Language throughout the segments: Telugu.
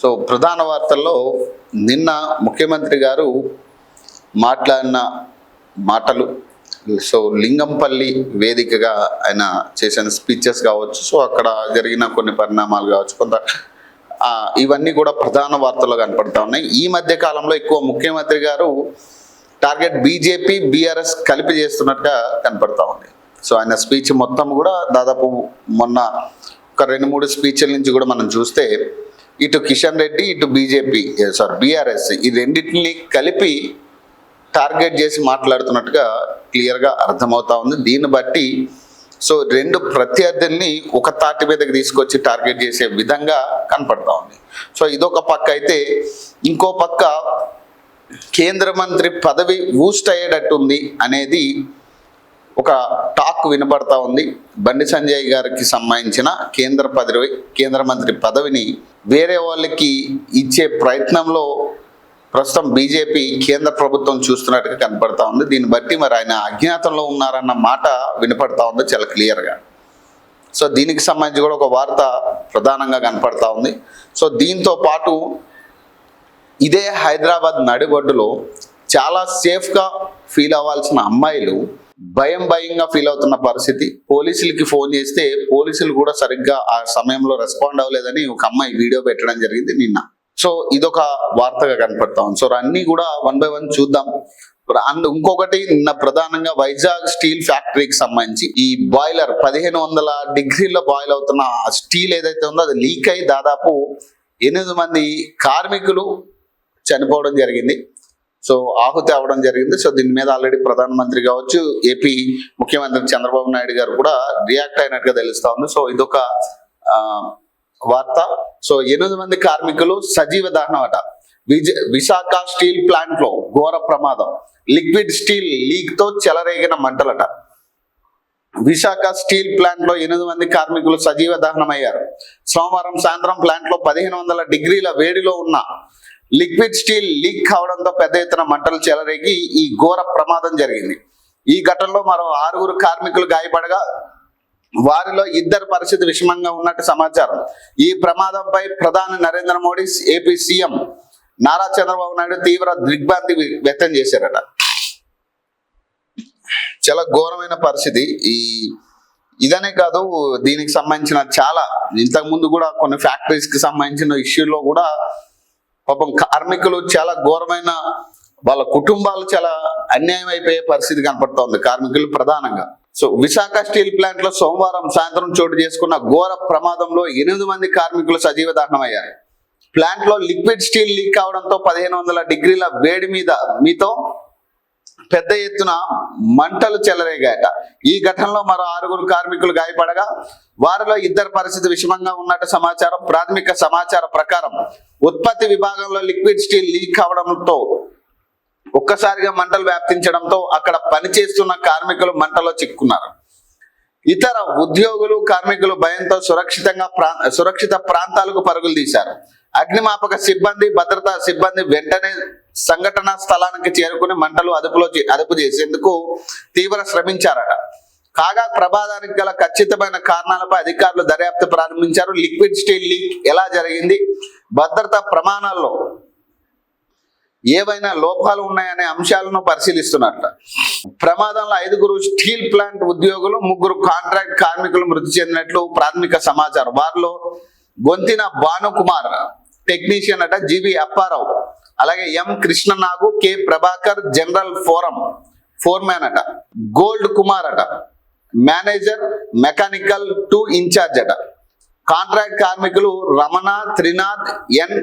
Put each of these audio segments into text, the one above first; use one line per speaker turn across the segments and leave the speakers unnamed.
సో ప్రధాన వార్తల్లో నిన్న ముఖ్యమంత్రి గారు మాట్లాడిన మాటలు, సో లింగంపల్లి వేదికగా ఆయన చేసిన స్పీచెస్ కావచ్చు, సో అక్కడ జరిగిన కొన్ని పరిణామాలు కావచ్చు, కొంత ఇవన్నీ కూడా ప్రధాన వార్తల్లో కనపడతా ఉన్నాయి. ఈ మధ్య కాలంలో ఎక్కువ ముఖ్యమంత్రి గారు టార్గెట్ బీజేపీ బీఆర్ఎస్ కలిపి చేస్తున్నట్టుగా కనపడతా ఉంది. సో ఆయన స్పీచ్ మొత్తం కూడా దాదాపు మొన్న ఒక 2-3 స్పీచ్ల నుంచి కూడా మనం చూస్తే ఇటు కిషన్ రెడ్డి, ఇటు బీఆర్ఎస్ ఈ రెండింటిని కలిపి టార్గెట్ చేసి మాట్లాడుతున్నట్టుగా క్లియర్గా అర్థమవుతా ఉంది. దీన్ని బట్టి సో 2 ప్రత్యర్థుల్ని ఒక తాటి మీదకి తీసుకొచ్చి టార్గెట్ చేసే విధంగా కనపడతా ఉంది. సో ఇదొక పక్క అయితే, ఇంకో పక్క కేంద్ర మంత్రి పదవి ఊస్ట్ అయ్యేటట్టుంది అనేది ఒక టాక్ వినపడతా ఉంది. బండి సంజయ్ గారికి సంబంధించిన కేంద్ర మంత్రి పదవిని వేరే వాళ్ళకి ఇచ్చే ప్రయత్నంలో ప్రస్తుతం బీజేపీ కేంద్ర ప్రభుత్వం చూస్తున్నట్టుగా కనపడతా ఉంది. దీన్ని బట్టి మరి ఆయన అజ్ఞాతంలో ఉన్నారన్న మాట వినపడతా ఉంది చాలా క్లియర్గా. సో దీనికి సంబంధించి కూడా ఒక వార్త ప్రధానంగా కనపడతా ఉంది. సో దీంతో పాటు ఇదే హైదరాబాద్ నడిబొడ్డులో చాలా సేఫ్గా ఫీల్ అవ్వాల్సిన అమ్మాయిలు భయంగా ఫీల్ అవుతున్న పరిస్థితి. పోలీసులకి ఫోన్ చేస్తే పోలీసులు కూడా సరిగ్గా ఆ సమయంలో రెస్పాండ్ అవ్వలేదని ఒక అమ్మాయి వీడియో పెట్టడం జరిగింది నిన్న. సో ఇదొక వార్తగా కనపడతా ఉంది. సో అన్ని కూడా 1 by 1 చూద్దాం. ఇంకొకటి, నిన్న ప్రధానంగా వైజాగ్ స్టీల్ ఫ్యాక్టరీకి సంబంధించి ఈ బాయిలర్ 1500 డిగ్రీల్లో బాయిల్ అవుతున్న స్టీల్ ఏదైతే ఉందో అది లీక్ అయి దాదాపు 8 మంది కార్మికులు చనిపోవడం జరిగింది. సో ఆహుతి అవ్వడం జరిగింది. సో దీని మీద ఆల్రెడీ ప్రధానమంత్రి కావచ్చు, ఏపీ ముఖ్యమంత్రి చంద్రబాబు నాయుడు గారు కూడా రియాక్ట్ అయినట్టుగా తెలుస్తా ఉంది. సో ఇదొక వార్త. సో 8 మంది కార్మికులు సజీవ దహనం అట. విశాఖ స్టీల్ ప్లాంట్ లో ఘోర ప్రమాదం, లిక్విడ్ స్టీల్ లీక్ తో చెలరేగిన మంటలట. విశాఖ స్టీల్ ప్లాంట్ లో 8 మంది కార్మికులు సజీవ దహనం అయ్యారు. సోమవారం సాయంత్రం ప్లాంట్ లో 1500 డిగ్రీల వేడిలో ఉన్న లిక్విడ్ స్టీల్ లీక్ కావడంతో పెద్ద ఎత్తున మంటలు చెలరేగి ఈ ఘోర ప్రమాదం జరిగింది. ఈ ఘటనలో మరో 6 కార్మికులు గాయపడగా వారిలో 2 పరిస్థితి విషమంగా ఉన్నట్టు సమాచారం. ఈ ప్రమాదంపై ప్రధాని నరేంద్ర మోడీ, ఏపీ సీఎం నారా చంద్రబాబు నాయుడు తీవ్ర దిగ్భ్రాంతి వ్యక్తం చేశారట. చాలా ఘోరమైన పరిస్థితి. ఇదనే కాదు, దీనికి సంబంధించిన చాలా ఇంతకుముందు కూడా కొన్ని ఫ్యాక్టరీస్ కి సంబంధించిన ఇష్యూలో కూడా పాపం కార్మికులు చాలా ఘోరమైన, వాళ్ళ కుటుంబాలు చాలా అన్యాయం అయిపోయే పరిస్థితి కనపడుతోంది కార్మికులు ప్రధానంగా. సో విశాఖ స్టీల్ ప్లాంట్ లో సోమవారం సాయంత్రం చోటు చేసుకున్న ఘోర ప్రమాదంలో 8 మంది కార్మికులు సజీవ దహనం అయ్యారు. ప్లాంట్ లో లిక్విడ్ స్టీల్ లీక్ కావడంతో 1500 డిగ్రీల వేడి మీతో పెద్ద ఎత్తున మంటలు చెలరేగాయట. ఈ ఘటనలో మరో 6 కార్మికులు గాయపడగా వారిలో 2 పరిస్థితి విషమంగా ఉన్నట్టు సమాచారం. ప్రాథమిక సమాచారం ప్రకారం ఉత్పత్తి విభాగంలో లిక్విడ్ స్టీల్ లీక్ కావడంతో ఒక్కసారిగా మంటలు వ్యాప్తించడంతో అక్కడ పనిచేస్తున్న కార్మికులు మంటలో చిక్కున్నారు. ఇతర ఉద్యోగులు, కార్మికులు భయంతో సురక్షిత ప్రాంతాలకు పరుగులు తీశారు. అగ్నిమాపక సిబ్బంది, భద్రతా సిబ్బంది వెంటనే సంఘటన స్థలానికి చేరుకుని మంటలు అదుపు చేసేందుకు తీవ్ర శ్రమించారట. కాగా ప్రమాదానికి గల ఖచ్చితమైన కారణాలపై అధికారులు దర్యాప్తు ప్రారంభించారు. లిక్విడ్ స్టీల్ లీక్ ఎలా జరిగింది, భద్రతా ప్రమాణాల్లో ఏవైనా లోపాలు ఉన్నాయనే అంశాలను పరిశీలిస్తున్నట్ట. ప్రమాదంలో 5 స్టీల్ ప్లాంట్ ఉద్యోగులు, 3 కాంట్రాక్ట్ కార్మికులు మృతి చెందినట్లు ప్రాథమిక సమాచారం. వారిలో గొంతిన భానుకుమార్ టెక్నీషియన్ అట, జీవి అప్పారావు, అలాగే ఎం కృష్ణనాగు, కె ప్రభాకర్ జనరల్ ఫోర్మ్యాన్ అట, గోల్డ్ కుమార్ అట మేనేజర్ మెకానికల్ 2 ఇన్ఛార్జ్ అట. కాంట్రాక్ట్ కార్మికులు రమణ, త్రినాథ్, ఎన్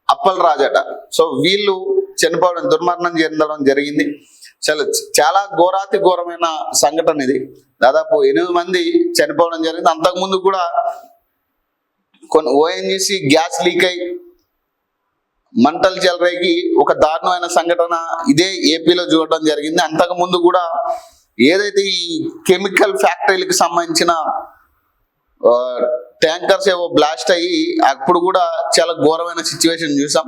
అప్పల్ అట. సో వీళ్ళు చనిపోవడం, దుర్మరణం చెందడం జరిగింది. చాలా ఘోరమైన సంఘటన ఇది. దాదాపు 8 మంది చనిపోవడం జరిగింది. అంతకుముందు కూడా కొన్ని ఓఎన్జీసీ గ్యాస్ లీక్ అయి మంటలు చెలరేగి ఒక దారుణమైన సంఘటన ఇదే ఏపీలో చూడడం జరిగింది. అంతకుముందు కూడా ఏదైతే ఈ కెమికల్ ఫ్యాక్టరీలకు సంబంధించిన ట్యాంకర్స్ ఏవో బ్లాస్ట్ అయ్యి అప్పుడు కూడా చాలా ఘోరమైన సిచ్యువేషన్ చూసాం.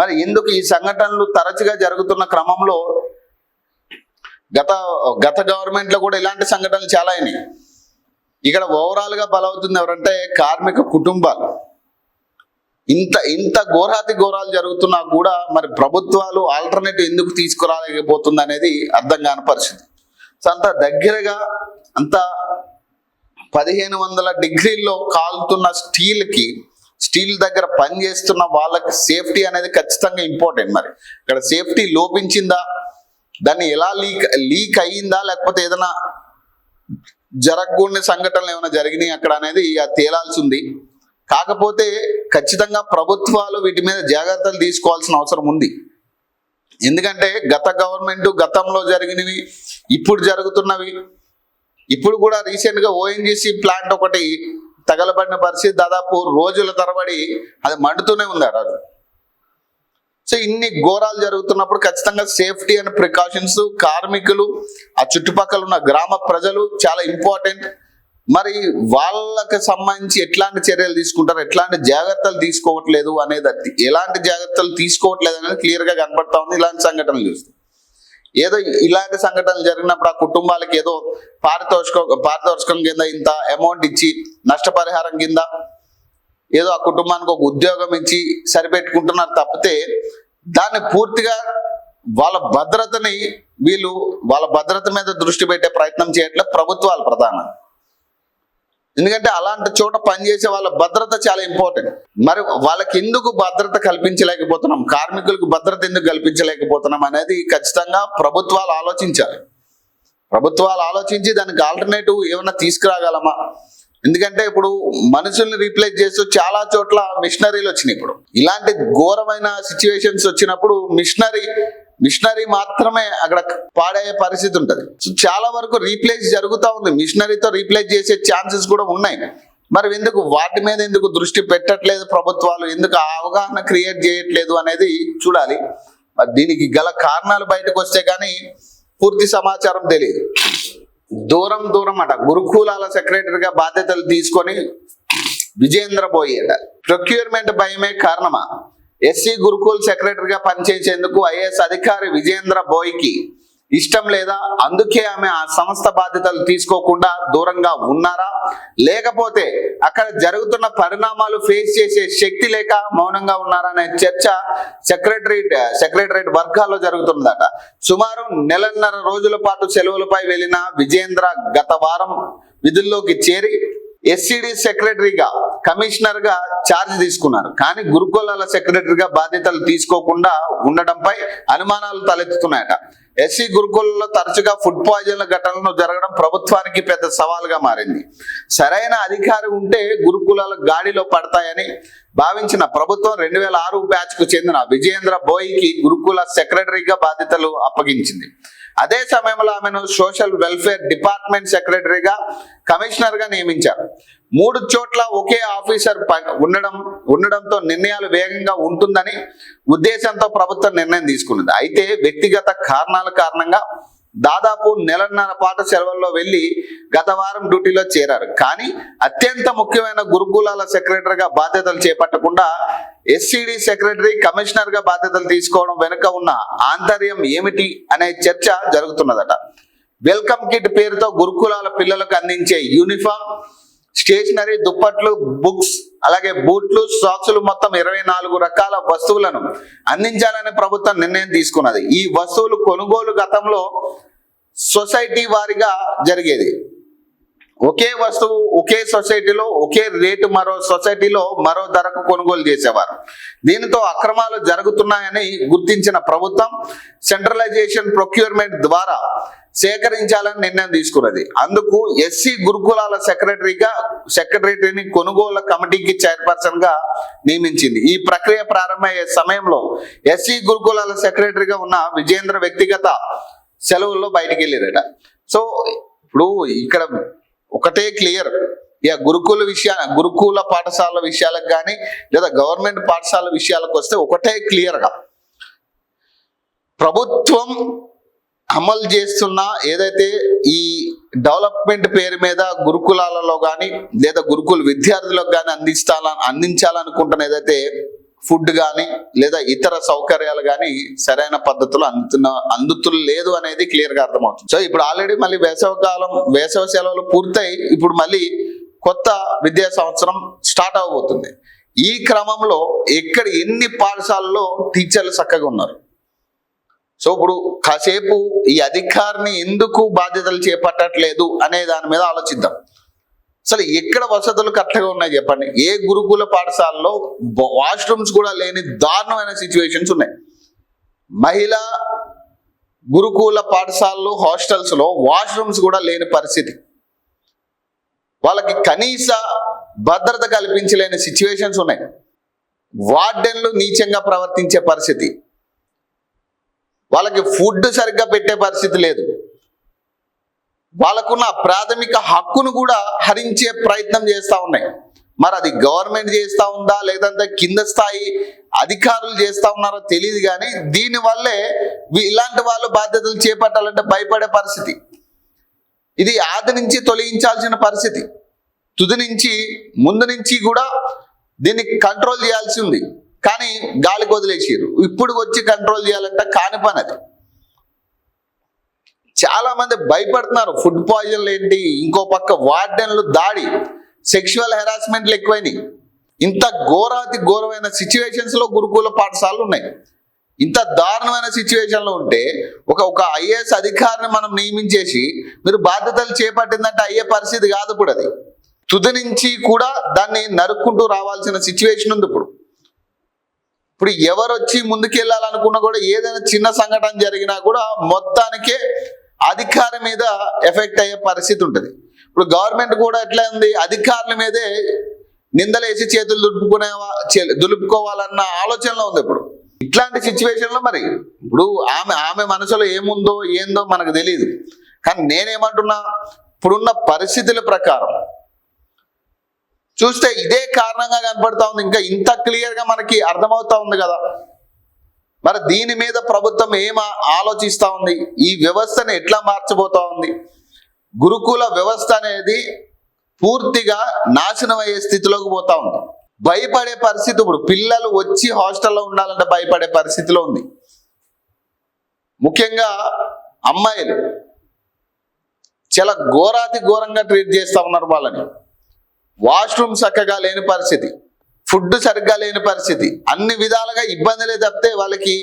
మరి ఎందుకు ఈ సంఘటనలు తరచుగా జరుగుతున్న క్రమంలో గత గవర్నమెంట్ లో కూడా ఇలాంటి సంఘటనలు చాలా అయినాయి. ఇక్కడ ఓవరాల్ గా బలవుతుంది ఎవరంటే కార్మిక కుటుంబాలు. ఇంత ఘోరాతి ఘోరాలు జరుగుతున్నా కూడా మరి ప్రభుత్వాలు ఆల్టర్నేటివ్ ఎందుకు తీసుకురాలేకపోతుంది అనేది అర్థం కాని పరిస్థితి. సో అంత దగ్గరగా అంత 1500 డిగ్రీల్లో కాలుతున్న స్టీల్ దగ్గర పనిచేస్తున్న వాళ్ళకి సేఫ్టీ అనేది ఖచ్చితంగా ఇంపార్టెంట్. మరి ఇక్కడ సేఫ్టీ లోపించిందా, దాన్ని ఎలా లీక్ అయ్యిందా, లేకపోతే ఏదైనా జరగకూడని సంఘటనలు ఏమైనా జరిగినాయి అక్కడ అనేది తేలాల్సి ఉంది. కాకపోతే ఖచ్చితంగా ప్రభుత్వాలు వీటి మీద జాగ్రత్తలు తీసుకోవాల్సిన అవసరం ఉంది. ఎందుకంటే గత గవర్నమెంట్ గతంలో జరిగినవి, ఇప్పుడు జరుగుతున్నవి, ఇప్పుడు కూడా రీసెంట్ గా ఓఎన్జీసీ ప్లాంట్ ఒకటి తగలబడిన పరిస్థితి, దాదాపు రోజుల తరబడి అది మండుతూనే ఉంది ఆ రోజు. సో ఇన్ని ఘోరాలు జరుగుతున్నప్పుడు ఖచ్చితంగా సేఫ్టీ అండ్ ప్రికాషన్స్, కార్మికులు, ఆ చుట్టుపక్కల ఉన్న గ్రామ ప్రజలు చాలా ఇంపార్టెంట్. మరి వాళ్ళకి సంబంధించి ఎట్లాంటి చర్యలు తీసుకుంటారు, ఎట్లాంటి జాగ్రత్తలు తీసుకోవట్లేదు అనేది, ఎలాంటి జాగ్రత్తలు తీసుకోవట్లేదు అనేది క్లియర్ గా కనపడతా ఉంది ఇలాంటి సంఘటనలు చూస్తే. ఏదో ఇలాంటి సంఘటనలు జరిగినప్పుడు ఆ కుటుంబాలకి ఏదో పారితోషికం కింద ఇంత అమౌంట్ ఇచ్చి, నష్టపరిహారం కింద ఏదో ఆ కుటుంబానికి ఒక ఉద్యోగం ఇచ్చి సరిపెట్టుకుంటున్నారు తప్పితే, దాన్ని పూర్తిగా వాళ్ళ భద్రత మీద దృష్టి పెట్టే ప్రయత్నం చేయట్లేదు ప్రభుత్వాలు ప్రధానంగా. ఎందుకంటే అలాంటి చోట పనిచేసే వాళ్ళ భద్రత చాలా ఇంపార్టెంట్. మరి వాళ్ళకి ఎందుకు భద్రత కల్పించలేకపోతున్నాం, కార్మికులకు భద్రత ఎందుకు కల్పించలేకపోతున్నాం అనేది ఖచ్చితంగా ప్రభుత్వాలు ఆలోచించాలి. ప్రభుత్వాలు ఆలోచించి దానికి ఆల్టర్నేటివ్ ఏమైనా తీసుకురాగలమా. ఎందుకంటే ఇప్పుడు మనుషుల్ని రీప్లేస్ చేస్తూ చాలా చోట్ల మిషనరీలు వచ్చినాయి. ఇప్పుడు ఇలాంటి ఘోరమైన సిచ్యువేషన్స్ వచ్చినప్పుడు మిషనరీ మాత్రమే అక్కడ పాడయ్యే పరిస్థితి ఉంటుంది. సో చాలా వరకు రీప్లేస్ జరుగుతూ ఉంది, మిషనరీతో రీప్లేస్ చేసే ఛాన్సెస్ కూడా ఉన్నాయి. మరి ఎందుకు వాటి మీద ఎందుకు దృష్టి పెట్టట్లేదు ప్రభుత్వాలు, ఎందుకు అవగాహన క్రియేట్ చేయట్లేదు అనేది చూడాలి. మరి దీనికి గల కారణాలు బయటకు వస్తే కానీ పూర్తి సమాచారం తెలియదు. దూరం అట గురుకులాల సెక్రటరీగా బాధ్యతలు తీసుకొని విజేంద్ర బోయి అట. ప్రొక్యూర్మెంట్ భయమే కారణమా? ఎస్సీ గురుకుల్ సెక్రటరీగా పనిచేసేందుకు ఐఏఎస్ అధికారి విజేంద్ర బోయ్కి ఇష్టం లేదా, అందుకే ఆమె ఆ సంస్థ బాధ్యతలు తీసుకోకుండా దూరంగా ఉన్నారా, లేకపోతే అక్కడ జరుగుతున్న పరిణామాలు ఫేస్ చేసే శక్తి లేక మౌనంగా ఉన్నారా అనే చర్చ సెక్రటరేట్ వర్గాల్లో జరుగుతుందట. సుమారు 1.5 రోజుల పాటు సెలవులపై వెళ్లిన విజేంద్ర గత వారం విధుల్లోకి చేరి ఎస్సిడి సెక్రటరీగా, కమిషనర్ గా ఛార్జ్ తీసుకున్నారు. కానీ గురుకులాల సెక్రటరీగా బాధ్యతలు తీసుకోకుండా ఉండడంపై అనుమానాలు తలెత్తుతున్నాయట. ఎస్సీ గురుకులలో తరచుగా ఫుడ్ పాయిజన్ల ఘటనలు జరగడం ప్రభుత్వానికి పెద్ద సవాల్గా మారింది. సరైన అధికారి ఉంటే గురుకులాల గాడిలో పడతాయని భావించిన ప్రభుత్వం 2006 బ్యాచ్ కు చెందిన విజేంద్ర బోయ్కి గురుకుల సెక్రటరీగా బాధ్యతలు అప్పగించింది. అదే సమయంలో ఆమెను సోషల్ వెల్ఫేర్ డిపార్ట్మెంట్ సెక్రటరీగా, కమిషనర్ గా నియమించారు. 3 చోట్ల ఒకే ఆఫీసర్ ఉండడంతో నిర్ణయాలు వేగంగా ఉంటుందని ఉద్దేశంతో ప్రభుత్వం నిర్ణయం తీసుకున్నది. అయితే వ్యక్తిగత కారణాల కారణంగా దాదాపు 1.5 పాటు సెలవుల్లో వెళ్లి గత వారం డ్యూటీలో చేరారు. కానీ అత్యంత ముఖ్యమైన గురుకులాల సెక్రటరీగా బాధ్యతలు చేపట్టకుండా ఎస్సిడి సెక్రటరీ, కమిషనర్ గా బాధ్యతలు తీసుకోవడం వెనుక ఉన్న ఆంతర్యం ఏమిటి అనే చర్చ జరుగుతున్నదట. వెల్కమ్ కిట్ పేరుతో గురుకులాల పిల్లలకు అందించే యూనిఫామ్, స్టేషనరీ, దుప్పట్లు, బుక్స్, అలాగే బూట్లు, సాక్సులు మొత్తం 24 రకాల వస్తువులను అందించాలని ప్రభుత్వం నిర్ణయం తీసుకున్నది. ఈ వస్తువులు కొనుగోలు గతంలో సొసైటీ వారిగా జరిగేది. ఒకే వస్తువు ఒకే సొసైటీలో ఒకే రేటు మరో సొసైటీలో మరో ధరకు కొనుగోలు చేసేవారు. దీనితో అక్రమాలు జరుగుతున్నాయని గుర్తించిన ప్రభుత్వం సెంట్రలైజేషన్ ప్రొక్యూర్మెంట్ ద్వారా సేకరించాలని నిర్ణయం తీసుకున్నది. అందుకు ఎస్సీ గురుకులాల సెక్రటరీని కొనుగోలు కమిటీకి చైర్పర్సన్ గా నియమించింది. ఈ ప్రక్రియ ప్రారంభమయ్యే సమయంలో ఎస్సీ గురుకులాల సెక్రటరీగా ఉన్న విజేంద్ర వ్యక్తిగత సెలవుల్లో బయటికి వెళ్ళారట. సో ఇప్పుడు ఇక్కడ ఒకటే క్లియర్, ఇక గురుకుల పాఠశాల విషయాలకు కానీ లేదా గవర్నమెంట్ పాఠశాల విషయాలకు వస్తే ఒకటే క్లియర్ గా ప్రభుత్వం అమలు చేస్తున్న ఏదైతే ఈ డెవలప్మెంట్ పేరు మీద గురుకులాలలో కానీ లేదా గురుకుల విద్యార్థులకు కానీ అందించాలనుకుంటున్న ఏదైతే ఫుడ్ కానీ లేదా ఇతర సౌకర్యాలు కానీ సరైన పద్ధతిలో అందుతులు లేదు అనేది క్లియర్ గా అర్థమవుతుంది. సో ఇప్పుడు ఆల్రెడీ మళ్ళీ వేసవి సెలవులు పూర్తయి ఇప్పుడు మళ్ళీ కొత్త విద్యా సంవత్సరం స్టార్ట్ అవబోతుంది. ఈ క్రమంలో ఎన్ని పాఠశాలలో టీచర్లు చక్కగా ఉన్నారు. సో ఇప్పుడు కాసేపు ఈ అధికారిని ఎందుకు బాధ్యతలు చేపట్టట్లేదు అనే దాని మీద ఆలోచిద్దాం. అసలు ఎక్కడ వసతులు కరెక్ట్గా ఉన్నాయి చెప్పండి. ఏ గురుకుల పాఠశాలలో వాష్రూమ్స్ కూడా లేని దారుణమైన సిచ్యువేషన్స్ ఉన్నాయి. మహిళా గురుకుల పాఠశాలలు హాస్టల్స్ లో వాష్రూమ్స్ కూడా లేని పరిస్థితి, వాళ్ళకి కనీస భద్రత కల్పించలేని సిచ్యువేషన్స్ ఉన్నాయి. వార్డెన్లు నీచంగా ప్రవర్తించే పరిస్థితి, వాళ్ళకి ఫుడ్ సరిగ్గా పెట్టే పరిస్థితి లేదు, వాళ్ళకున్న ప్రాథమిక హక్కును కూడా హరించే ప్రయత్నం చేస్తూ ఉన్నాయి. మరి అది గవర్నమెంట్ చేస్తూ ఉందా లేదంటే కింద స్థాయి అధికారులు చేస్తూ ఉన్నారో తెలియదు, కానీ దీనివల్లే ఇలాంటి వాళ్ళు బాధ్యతలు చేపట్టాలంటే భయపడే పరిస్థితి. ఇది ఆది నుంచి తొలగించాల్సిన పరిస్థితి. తుది నుంచి ముందు నుంచి కూడా దీన్ని కంట్రోల్ చేయాల్సి ఉంది, కానీ గాలికి వదిలేసారు. ఇప్పుడు వచ్చి కంట్రోల్ చేయాలంటే కాని పని అది. చాలా మంది భయపడుతున్నారు. ఫుడ్ పాయిజన్లు ఏంటి, ఇంకో పక్క వార్డెన్లు దాడి, సెక్షువల్ హెరాస్మెంట్లు ఎక్కువైనాయి. ఇంత ఘోరమైన సిచ్యువేషన్స్ లో గురుకుల పాఠశాలలు ఉన్నాయి. ఇంత దారుణమైన సిచ్యువేషన్లో ఉంటే ఒక ఐఏఎస్ అధికారిని మనం నియమించేసి మీరు బాధ్యతలు చేపట్టిందంటే అయ్యే పరిస్థితి కాదు. ఇప్పుడు అది తుది నుంచి కూడా దాన్ని నరుక్కుంటూ రావాల్సిన సిచ్యువేషన్ ఉంది. ఇప్పుడు ఎవరు వచ్చి ముందుకెళ్ళాలనుకున్నా కూడా ఏదైనా చిన్న సంఘటన జరిగినా కూడా మొత్తానికే అధికారి మీద ఎఫెక్ట్ అయ్యే పరిస్థితి ఉంటుంది. ఇప్పుడు గవర్నమెంట్ కూడా ఎట్లా ఉంది, అధికారుల మీదే నిందలేసి చేతులు దులుపుకోవాలన్న ఆలోచనలో ఉంది. ఇప్పుడు ఇట్లాంటి సిచ్యువేషన్ లో మరి ఇప్పుడు ఆమె మనసులో ఏముందో ఏందో మనకు తెలియదు. కానీ నేనేమంటున్నా, ఇప్పుడున్న పరిస్థితుల ప్రకారం చూస్తే ఇదే కారణంగా కనపడతా ఉంది. ఇంకా ఇంత క్లియర్ గా మనకి అర్థమవుతా ఉంది కదా. మరి దీని మీద ప్రభుత్వం ఏం ఆలోచిస్తా ఉంది, ఈ వ్యవస్థను ఎట్లా మార్చబోతా ఉంది? గురుకుల వ్యవస్థ అనేది పూర్తిగా నాశనం అయ్యే స్థితిలోకి పోతా ఉంది. భయపడే పరిస్థితి, ఇప్పుడు పిల్లలు వచ్చి హాస్టల్లో ఉండాలంటే భయపడే పరిస్థితిలో ఉంది. ముఖ్యంగా అమ్మాయిలు చాలా ఘోరంగా ట్రీట్ చేస్తా ఉన్నారు వాళ్ళని. వాష్రూమ్ చక్కగా లేని పరిస్థితి, ఫుడ్ సరిగ్గా లేని పరిస్థితి, అన్ని విధాలుగా ఇబ్బందులే తప్పితే వాళ్ళకి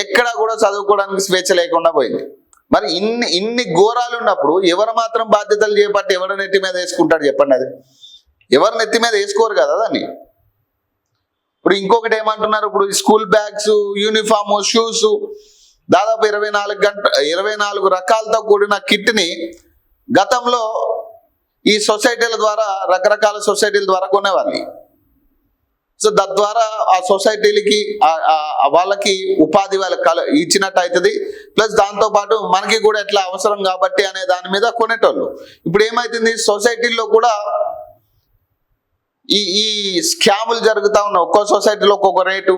ఎక్కడ కూడా చదువుకోవడానికి స్వేచ్ఛ లేకుండా పోయింది. మరి ఇన్ని ఘోరాలు ఉన్నప్పుడు ఎవరు మాత్రం బాధ్యతలు చేపట్టి ఎవరు నెత్తి మీద వేసుకుంటాడు చెప్పండి? అది ఎవరు నెత్తి మీద వేసుకోరు కదా దాన్ని. ఇప్పుడు ఇంకొకటి ఏమంటున్నారు, ఇప్పుడు స్కూల్ బ్యాగ్స్, యూనిఫామ్, షూస్ దాదాపు 24 రకాలతో కూడిన కిట్ని గతంలో ఈ సొసైటీల ద్వారా, రకరకాల సొసైటీల ద్వారా కొనేవాళ్ళు. సో తద్వారా ఆ సొసైటీలకి వాళ్ళకి ఉపాధి వాళ్ళకి ఇచ్చినట్టు అవుతుంది. ప్లస్ దాంతోపాటు మనకి కూడా ఎట్లా అవసరం కాబట్టి అనే దాని మీద కొనేటోళ్ళు. ఇప్పుడు ఏమైతుంది, సొసైటీల్లో కూడా ఈ స్కాములు జరుగుతూ ఉన్నాయి. ఒక్కో సొసైటీలో ఒక్కొక్క రేటు,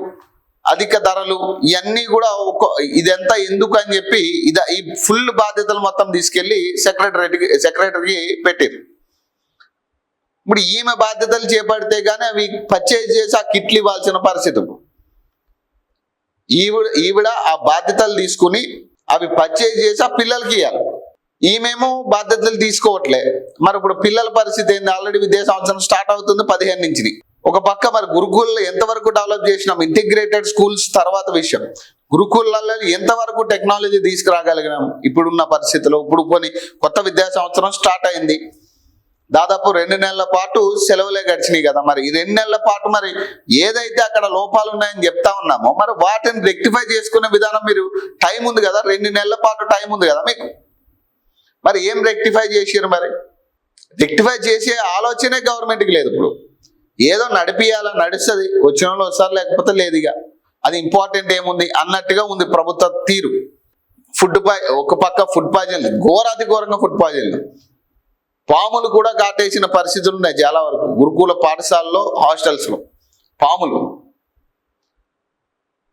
అధిక ధరలు, ఇవన్నీ కూడా ఇదంతా ఎందుకు అని చెప్పి ఈ ఫుల్ బాధ్యతలు మొత్తం తీసుకెళ్లి సెక్రటరీకి పెట్టారు. ఇప్పుడు ఈమె బాధ్యతలు చేపడితే గానీ అవి పర్చేజ్ చేసి ఆ కిట్లు ఇవ్వాల్సిన పరిస్థితి. ఈవిడ ఆ బాధ్యతలు తీసుకుని అవి పర్చేజ్ చేసి ఆ పిల్లలకి ఇవ్వాలి. ఈమెమో బాధ్యతలు తీసుకోవట్లే. మరి ఇప్పుడు పిల్లల పరిస్థితి ఏంది? ఆల్రెడీ విద్యా సంవత్సరం స్టార్ట్ అవుతుంది 15 నుంచి. ఒక పక్క మరి గురుకుల్లో ఎంతవరకు డెవలప్ చేసినాం, ఇంటిగ్రేటెడ్ స్కూల్స్ తర్వాత విషయం, గురుకులలో ఎంతవరకు టెక్నాలజీ తీసుకురాగలిగినాం ఇప్పుడున్న పరిస్థితిలో. ఇప్పుడు కొన్ని కొత్త విద్యా సంవత్సరం స్టార్ట్ అయింది, దాదాపు 2 నెలల పాటు సెలవులే గడిచినాయి కదా. మరి ఈ 2 నెలల పాటు మరి ఏదైతే అక్కడ లోపాలు ఉన్నాయని చెప్తా ఉన్నామో మరి వాటిని రెక్టిఫై చేసుకునే విధానం, మీరు టైం ఉంది కదా, 2 నెలల పాటు టైం ఉంది కదా మీకు. మరి ఏం రెక్టిఫై చేసారు? మరి రెక్టిఫై చేసే ఆలోచనే గవర్నమెంట్కి లేదు. ఇప్పుడు ఏదో నడిపియాలా, నడుస్తుంది, వచ్చిన వాళ్ళు వస్తారు లేకపోతే లేదు, ఇక అది ఇంపార్టెంట్ ఏముంది అన్నట్టుగా ఉంది ప్రభుత్వ తీరు. ఒక పక్క ఫుడ్ పాయిజన్, ఘోరంగా ఫుడ్ పాయిజన్, పాములు కూడా కాటేసిన పరిస్థితులు ఉన్నాయి చాలా వరకు గురుకుల పాఠశాలలో, హాస్టల్స్ లో. పాములు,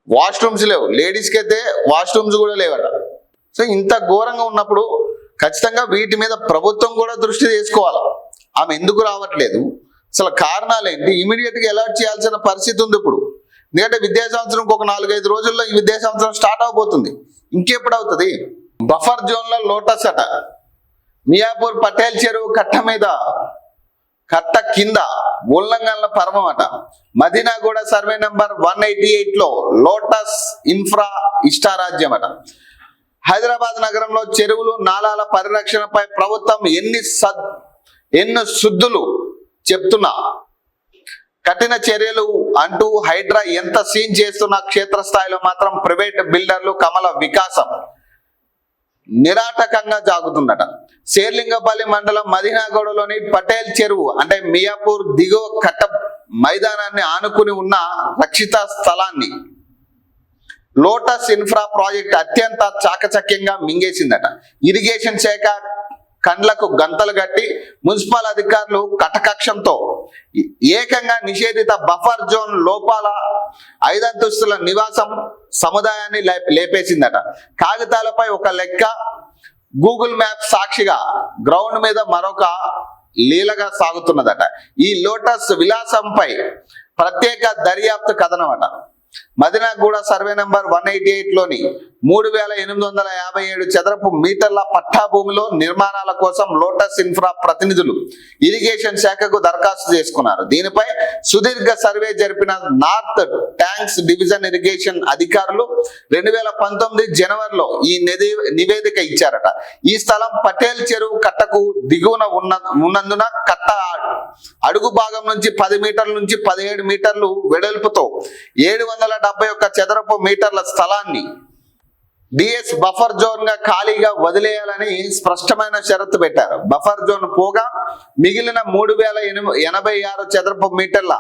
వాష్రూమ్స్ లేవు, లేడీస్కి అయితే వాష్రూమ్స్ కూడా లేవట. సో ఇంత ఘోరంగా ఉన్నప్పుడు ఖచ్చితంగా వీటి మీద ప్రభుత్వం కూడా దృష్టి తీసుకోవాలి. ఆమె ఎందుకు రావట్లేదు, అసలు కారణాలు ఏంటి, ఇమీడియట్ గా అలర్ట్ చేయాల్సిన పరిస్థితి ఉంది ఇప్పుడు. ఎందుకంటే విద్యా సంవత్సరం ఒక 4-5 రోజుల్లో ఈ విద్యా సంవత్సరం స్టార్ట్ అవబోతుంది. ఇంకెప్పుడు అవుతుంది? బఫర్ జోన్ లో లోటస్ అట, మియాపూర్ పటేల్ చెరువు కట్ట మీద కట్ట కింద ఉల్లంఘనల పర్వం అట. మదీనాగూడ సర్వే నంబర్ 188 లో లోటస్ ఇన్ఫ్రా ఇష్టారాజ్యం అట. హైదరాబాద్ నగరంలో చెరువులు నాలాల పరిరక్షణపై ప్రభుత్వం ఎన్ని శుద్ధులు చెప్తున్నా కఠిన చర్యలు అంటూ హైడ్రా ఎంత సీన్ చేస్తున్నా క్షేత్రస్థాయిలో మాత్రం ప్రైవేట్ బిల్డర్లు కమల వికాసం నిరాటకంగా జాగుతుందట. శేర్లింగపల్లి మండలం మదీనాగూడలోని పటేల్ చెరువు అంటే మియాపూర్ దిగువ కట్ట మైదానాన్ని ఆనుకుని ఉన్న రక్షిత స్థలాన్ని లోటస్ ఇన్ఫ్రా ప్రాజెక్ట్ అత్యంత చాకచక్యంగా మింగేసిందట. ఇరిగేషన్ శాఖ కండ్లకు గంతలు కట్టి మున్సిపల్ అధికారులు కటకక్షంతో ఏకంగా నిషేధిత బఫర్ జోన్ లోపాల 5 అంతస్తుల నివాసం సముదాయాన్ని లేపేసిందట. కాగితాలపై ఒక లెక్క, గూగుల్ మ్యాప్ సాక్షిగా గ్రౌండ్ మీద మరొక లీలగా సాగుతున్నదట. ఈ లోటస్ విలాసంపై ప్రత్యేక దర్యాప్తు కథనం అట. మదీనాగూడ సర్వే నంబర్ 188 లోని 3857 చదరపు మీటర్ల పట్టా భూమిలో నిర్మాణాల కోసం లోటస్ ఇన్ఫ్రా ప్రతినిధులు ఇరిగేషన్ శాఖకు దరఖాస్తు చేసుకున్నారు. దీనిపై సుదీర్ఘ సర్వే జరిపిన నార్త్ ట్యాంక్స్ డివిజన్ ఇరిగేషన్ అధికారులు 2019 జనవరిలో ఈ నివేదిక ఇచ్చారట. ఈ స్థలం పటేల్ చెరువు కట్టకు దిగువన ఉన్నందున కట్ట అడుగు భాగం నుంచి 10 మీటర్ల నుంచి 17 మీటర్లు వెడల్పుతో 771 చదరపు మీటర్ల స్థలాన్ని డిఎస్ బఫర్ జోన్ గా ఖాళీగా వదిలేయాలని స్పష్టమైన షరతు పెట్టారు. బఫర్ జోన్ పోగా మిగిలిన 3086 చదరపు మీటర్ల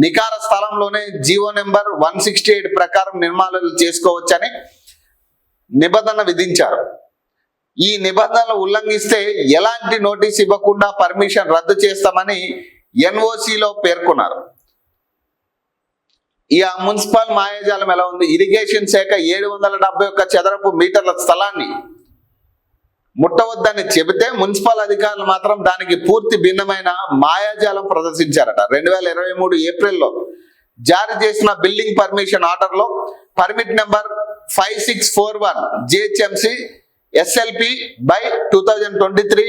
నికార స్థలంలోనే జీవో నెంబర్ 168 ప్రకారం నిర్మాణాలు చేసుకోవచ్చని నిబంధన విధించారు. ఈ నిబంధనలు ఉల్లంఘిస్తే ఎలాంటి నోటీస్ ఇవ్వకుండా పర్మిషన్ రద్దు చేస్తామని ఎన్ఓసిలో పేర్కొన్నారు. ఈ మున్సిపల్ మాయాజాలం ఎలా ఉంది? ఇరిగేషన్ శాఖ 771 చదరపు మీటర్ల స్థలాన్ని ముట్టవద్దని చెబితే మున్సిపల్ అధికారులు మాత్రం దానికి పూర్తి భిన్నమైన మాయాజాలం ప్రదర్శించారట. 2023 ఏప్రిల్లో జారీ చేసిన బిల్డింగ్ పర్మిషన్ ఆర్డర్ లో permit number 5641 GHMC SLP by 2023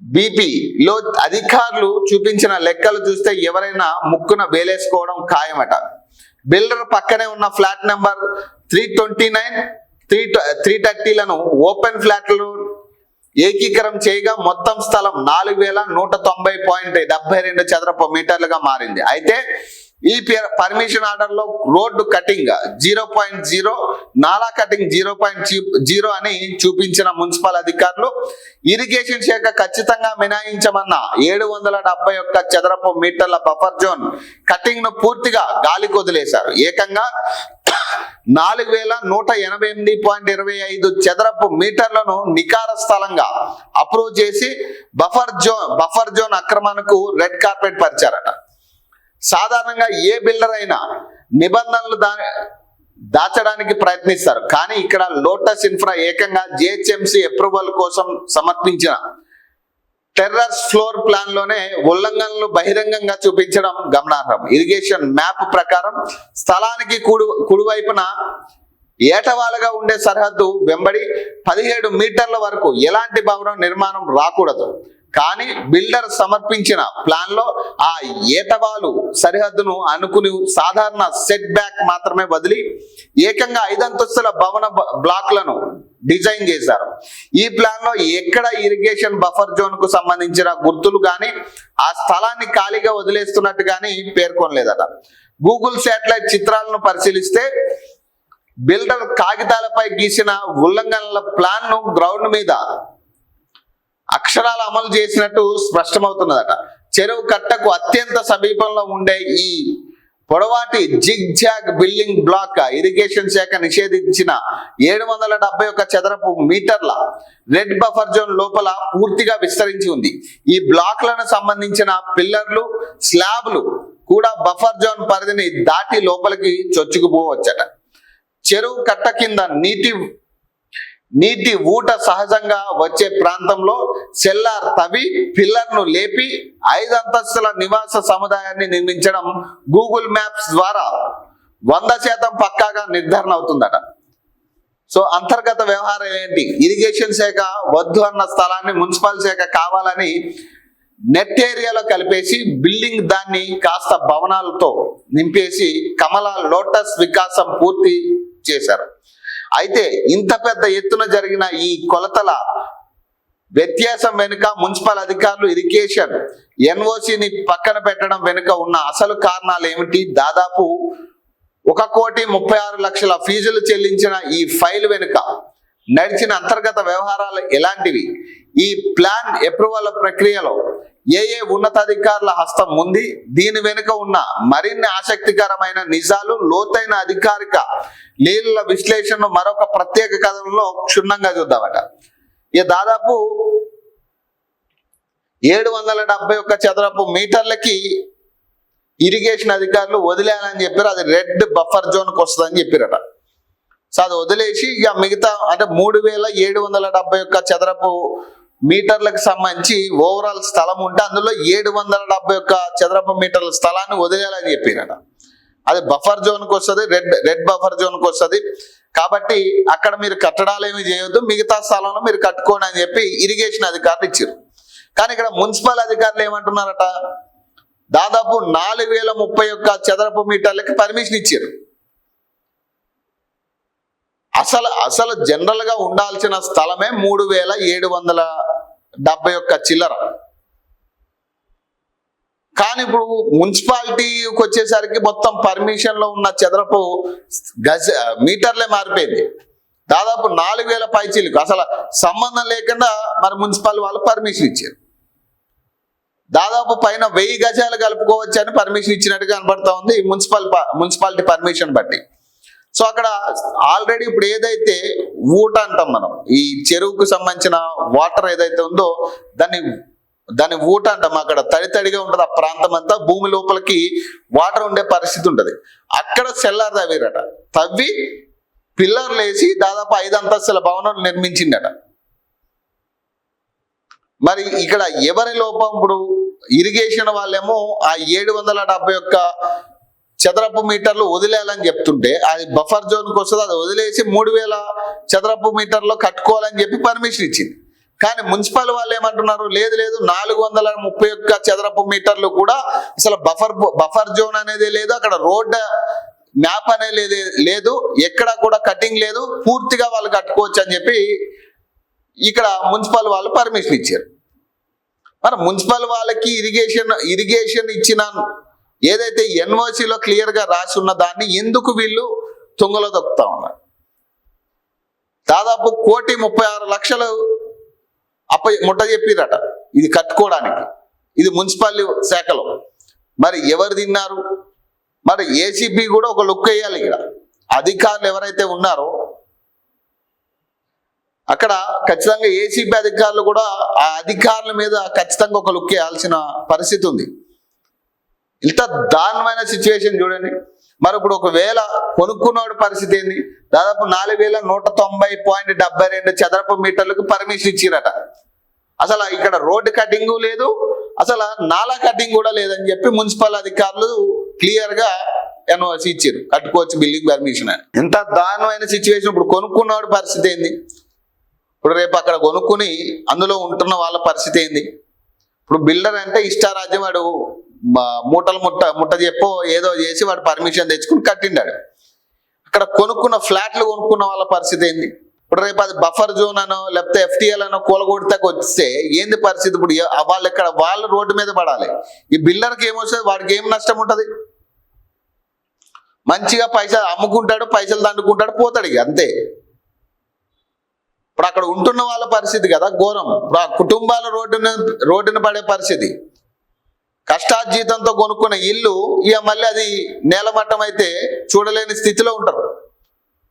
BP లో అధికారులు చూపించిన లెక్కలు చూస్తే ఎవరైనా ముక్కున వేలేసుకోవడం ఖాయమట. బిల్డర్ పక్కనే ఉన్న ఫ్లాట్ నెంబర్ 329, 330లను ఓపెన్ ఫ్లాట్లు ఏకీకరం చేయగా మొత్తం స్థలం 4190.72 చదరపు మీటర్లుగా మారింది. అయితే ఈ పర్మిషన్ ఆర్డర్ లో రోడ్డు కటింగ్ 0.0, నాలా కటింగ్ 0.0 అని చూపించిన మున్సిపల్ అధికారులు ఇరిగేషన్ శాఖ ఖచ్చితంగా మినహాయించమన్న 771 చదరపు మీటర్ల బఫర్ జోన్ కటింగ్ ను పూర్తిగా గాలికి వదిలేశారు. ఏకంగా 4188.25 చదరపు మీటర్లను నికార స్థలంగా అప్రూవ్ చేసి బఫర్ జోన్ ఆక్రమణకు రెడ్ కార్పెట్ పరిచారట. సాధారణంగా ఏ బిల్డర్ అయినా నిబంధనలు దాచడానికి ప్రయత్నిస్తారు. కానీ ఇక్కడ లోటస్ ఇన్ఫ్రా ఏకంగా జిహెచ్ఎంసి అప్రూవల్ కోసం సమర్పించిన టెర్రస్ ఫ్లోర్ ప్లాన్ లోనే ఉల్లంఘనలు బహిరంగంగా చూపించడం గమనార్హం. ఇరిగేషన్ మ్యాప్ ప్రకారం స్థలానికి కుడివైపున ఏటవాలుగా ఉండే సరిహద్దు వెంబడి 17 మీటర్ల వరకు ఎలాంటి భవనం నిర్మాణం రాకూడదు. కానీ బిల్డర్ సమర్పించిన ప్లాన్ లో ఆ ఏటవాలు సరిహద్దును అనుకుని సాధారణ సెట్ బ్యాక్ మాత్రమే వదిలి ఏకంగా 5 అంతస్తుల భవన బ్లాక్లను డిజైన్ చేశారు. ఈ ప్లాన్ లో ఎక్కడ ఇరిగేషన్ బఫర్ జోన్ కు సంబంధించిన గుర్తులు గాని ఆ స్థలాన్ని ఖాళీగా వదిలేస్తున్నట్టు గాని పేర్కొనలేదట. గూగుల్ శాటిలైట్ చిత్రాలను పరిశీలిస్తే బిల్డర్ కాగితాలపై గీసిన ఉల్లంఘనల ప్లాన్ ను గ్రౌండ్ మీద అక్షరాలు అమలు చేసినట్టు స్పష్టమవుతున్నదట. చెరువు కట్టకు అత్యంత సమీపంలో ఉండే ఈ పొడవాటి zig zag building block irrigation శాఖ నిషేధించిన 771 చదరపు మీటర్ల రెడ్ బఫర్ జోన్ లోపల పూర్తిగా విస్తరించి ఉంది. ఈ బ్లాక్లను సంబంధించిన పిల్లర్లు, స్లాబ్లు కూడా బఫర్ జోన్ పరిధిని దాటి లోపలికి చొచ్చుకుపోవచ్చట. చెరువు కట్ట కింద నీటి ఊట సహజంగా వచ్చే ప్రాంతంలో సెల్లార్ తవ్వి పిల్లర్ను లేపి 5 అంతస్తుల నివాస సముదాయాన్ని నిర్మించడం గూగుల్ మ్యాప్స్ ద్వారా 100% పక్కాగా నిర్ధారణ అవుతుందట. సో అంతర్గత వ్యవహారం ఏంటి? ఇరిగేషన్ శాఖ వద్దు అన్న స్థలాన్ని మున్సిపల్ శాఖ కావాలని నెట్ ఏరియాలో కలిపేసి బిల్డింగ్ దాన్ని కాస్త భవనాలతో నింపేసి కమల లోటస్ వికాసం పూర్తి చేశారు. అయితే ఇంత పెద్ద ఎత్తున జరిగిన ఈ కొలతల వ్యత్యాసం వెనుక మున్సిపల్ అధికారులు ఇరిగేషన్ ఎన్ఓసిని పక్కన పెట్టడం వెనుక ఉన్న అసలు కారణాలు ఏమిటి? దాదాపు 1,36,00,000 ఫీజులు చెల్లించిన ఈ ఫైల్ వెనుక నడిచిన అంతర్గత వ్యవహారాలు ఎలాంటివి? ఈ ప్లాన్ అప్రూవల్ ప్రక్రియలో ఏ ఉన్నతాధికారుల హస్తం ఉంది? దీని వెనుక ఉన్న మరిన్ని ఆసక్తికరమైన నిజాలు, లోతైన అధికారిక లీలల విశ్లేషణను మరొక ప్రత్యేక కథనంలో క్షుణ్ణంగా చూద్దామట. ఇక దాదాపు 771 చదరపు మీటర్లకి ఇరిగేషన్ అధికారులు వదిలేయాలని చెప్పారు. అది రెడ్ బఫర్ జోన్కి వస్తుందని చెప్పారట. సో అది వదిలేసి ఇక మిగతా అంటే 3,771 చదరపు మీటర్లకు సంబంధించి ఓవరాల్ స్థలం ఉంటే అందులో 771 చదరపు మీటర్ల స్థలాన్ని వదిలేయాలని చెప్పారట. అది బఫర్ జోన్కి వస్తుంది, రెడ్ బఫర్ జోన్కి వస్తుంది. కాబట్టి అక్కడ మీరు కట్టడాలు ఏమి చేయొద్దు, మిగతా స్థలంలో మీరు కట్టుకోండి అని చెప్పి ఇరిగేషన్ అధికారులు ఇచ్చారు. కానీ ఇక్కడ మున్సిపల్ అధికారులు ఏమంటున్నారట? దాదాపు 4,031 చదరపు మీటర్లకి పర్మిషన్ ఇచ్చారు. అసలు జనరల్ గా ఉండాల్సిన స్థలమే 3,771 చిల్లర. కానీ ఇప్పుడు మున్సిపాలిటీకి వచ్చేసరికి మొత్తం పర్మిషన్ లో ఉన్న చదరపు మీటర్లే మారిపోయింది. దాదాపు 4,000 పైచీలకు అసలు సంబంధం లేకుండా మరి మున్సిపల్ వాళ్ళు పర్మిషన్ ఇచ్చారు. దాదాపు పైన 1000 గజాలు కలుపుకోవచ్చు అని పర్మిషన్ ఇచ్చినట్టుగా కనబడతా ఉంది మున్సిపాలిటీ పర్మిషన్ బట్టి. సో అక్కడ ఆల్రెడీ ఇప్పుడు ఏదైతే ఊట అంటాం మనం, ఈ చెరువుకు సంబంధించిన వాటర్ ఏదైతే ఉందో దాన్ని ఊట అంటాం. అక్కడ తడితడిగా ఉంటుంది ఆ ప్రాంతం అంతా, భూమి లోపలికి వాటర్ ఉండే పరిస్థితి ఉంటుంది. అక్కడ సెల్లార్ తవ్విరట. తవ్వి పిల్లర్లు వేసి దాదాపు 5 అంతస్తుల భవనం నిర్మించిందట. మరి ఇక్కడ ఎవరి లోపం? ఇప్పుడు ఇరిగేషన్ వాళ్ళేమో ఆ 771 చదరపు మీటర్లు వదిలేయాలని చెప్తుంటే అది బఫర్ జోన్కి వస్తుంది, అది వదిలేసి 3,000 చదరపు మీటర్లో కట్టుకోవాలని చెప్పి పర్మిషన్ ఇచ్చింది. కానీ మున్సిపల్ వాళ్ళు ఏమంటున్నారు? లేదు 431 చదరపు మీటర్లు కూడా అసలు బఫర్ జోన్ అనేది లేదు, అక్కడ రోడ్ మ్యాప్ అనేది లేదు, ఎక్కడ కూడా కటింగ్ లేదు, పూర్తిగా వాళ్ళు కట్టుకోవచ్చు అని చెప్పి ఇక్కడ మున్సిపల్ వాళ్ళు పర్మిషన్ ఇచ్చారు. మరి మున్సిపల్ వాళ్ళకి ఇరిగేషన్ ఇచ్చిన ఏదైతే ఎన్ఓసిలో క్లియర్ గా రాసి ఉన్న దాన్ని ఎందుకు వీళ్ళు తుంగలో దొక్కుతా ఉన్నారు? దాదాపు 1,36,00,000 ముట్ట చెప్పిరట ఇది కట్టుకోవడానికి, ఇది మున్సిపల్ శాఖలో. మరి ఎవరు తిన్నారు? మరి ఏసీబీ కూడా ఒక లుక్ వేయాలి. ఇక్కడ అధికారులు ఎవరైతే ఉన్నారో అక్కడ ఖచ్చితంగా ఏసీబీ అధికారులు కూడా ఆ అధికారుల మీద ఖచ్చితంగా ఒక లుక్ వేయాల్సిన పరిస్థితి ఉంది. ఇంత దారుణమైన సిచ్యువేషన్ చూడండి. మరి ఇప్పుడు ఒకవేళ కొనుక్కున్నవాడు పరిస్థితి ఏంది? దాదాపు 4,190.72 చదరపు మీటర్లకు పర్మిషన్ ఇచ్చిరట. అసలు ఇక్కడ రోడ్డు కటింగ్ లేదు, అసలు నాలా కటింగ్ కూడా లేదని చెప్పి మున్సిపల్ అధికారులు క్లియర్ గా ఎన్ఓసి ఇచ్చారు, కట్టుకోవచ్చు బిల్డింగ్ పర్మిషన్ అని. ఎంత దారుణమైన సిచ్యువేషన్. ఇప్పుడు కొనుక్కున్నవాడు పరిస్థితి ఏంది? ఇప్పుడు రేపు అక్కడ కొనుక్కుని అందులో ఉంటున్న వాళ్ళ పరిస్థితి ఏంది? ఇప్పుడు బిల్డర్ అంటే ఇష్టారాజ్యం, వాడు మూటలు ముట్ట చెప్పో ఏదో చేసి వాడు పర్మిషన్ తెచ్చుకుని కట్టిండాడు. అక్కడ కొనుక్కున్న ఫ్లాట్లు కొనుక్కున్న వాళ్ళ పరిస్థితి ఏంది? ఇప్పుడు రేపు అది బఫర్ జోన్ అనో లేకపోతే ఎఫ్టీఎల్ అనో కూలగొడితే వస్తే ఏంది పరిస్థితి? ఇప్పుడు వాళ్ళు ఇక్కడ వాళ్ళు రోడ్డు మీద పడాలి. ఈ బిల్డర్కి ఏమొస్తుంది? వాడికి ఏం నష్టం ఉంటుంది? మంచిగా పైసలు అమ్ముకుంటాడు, పైసలు దండుకుంటాడు, పోతాడు, ఇక అంతే. ఇప్పుడు అక్కడ ఉంటున్న వాళ్ళ పరిస్థితి కదా ఘోరం. ఇప్పుడు ఆ కుటుంబాల రోడ్డున పడే పరిస్థితి. కష్టార్జితంతో కొనుక్కున్న ఇల్లు ఇక మళ్ళీ అది నేలమట్టం అయితే చూడలేని స్థితిలో ఉంటారు.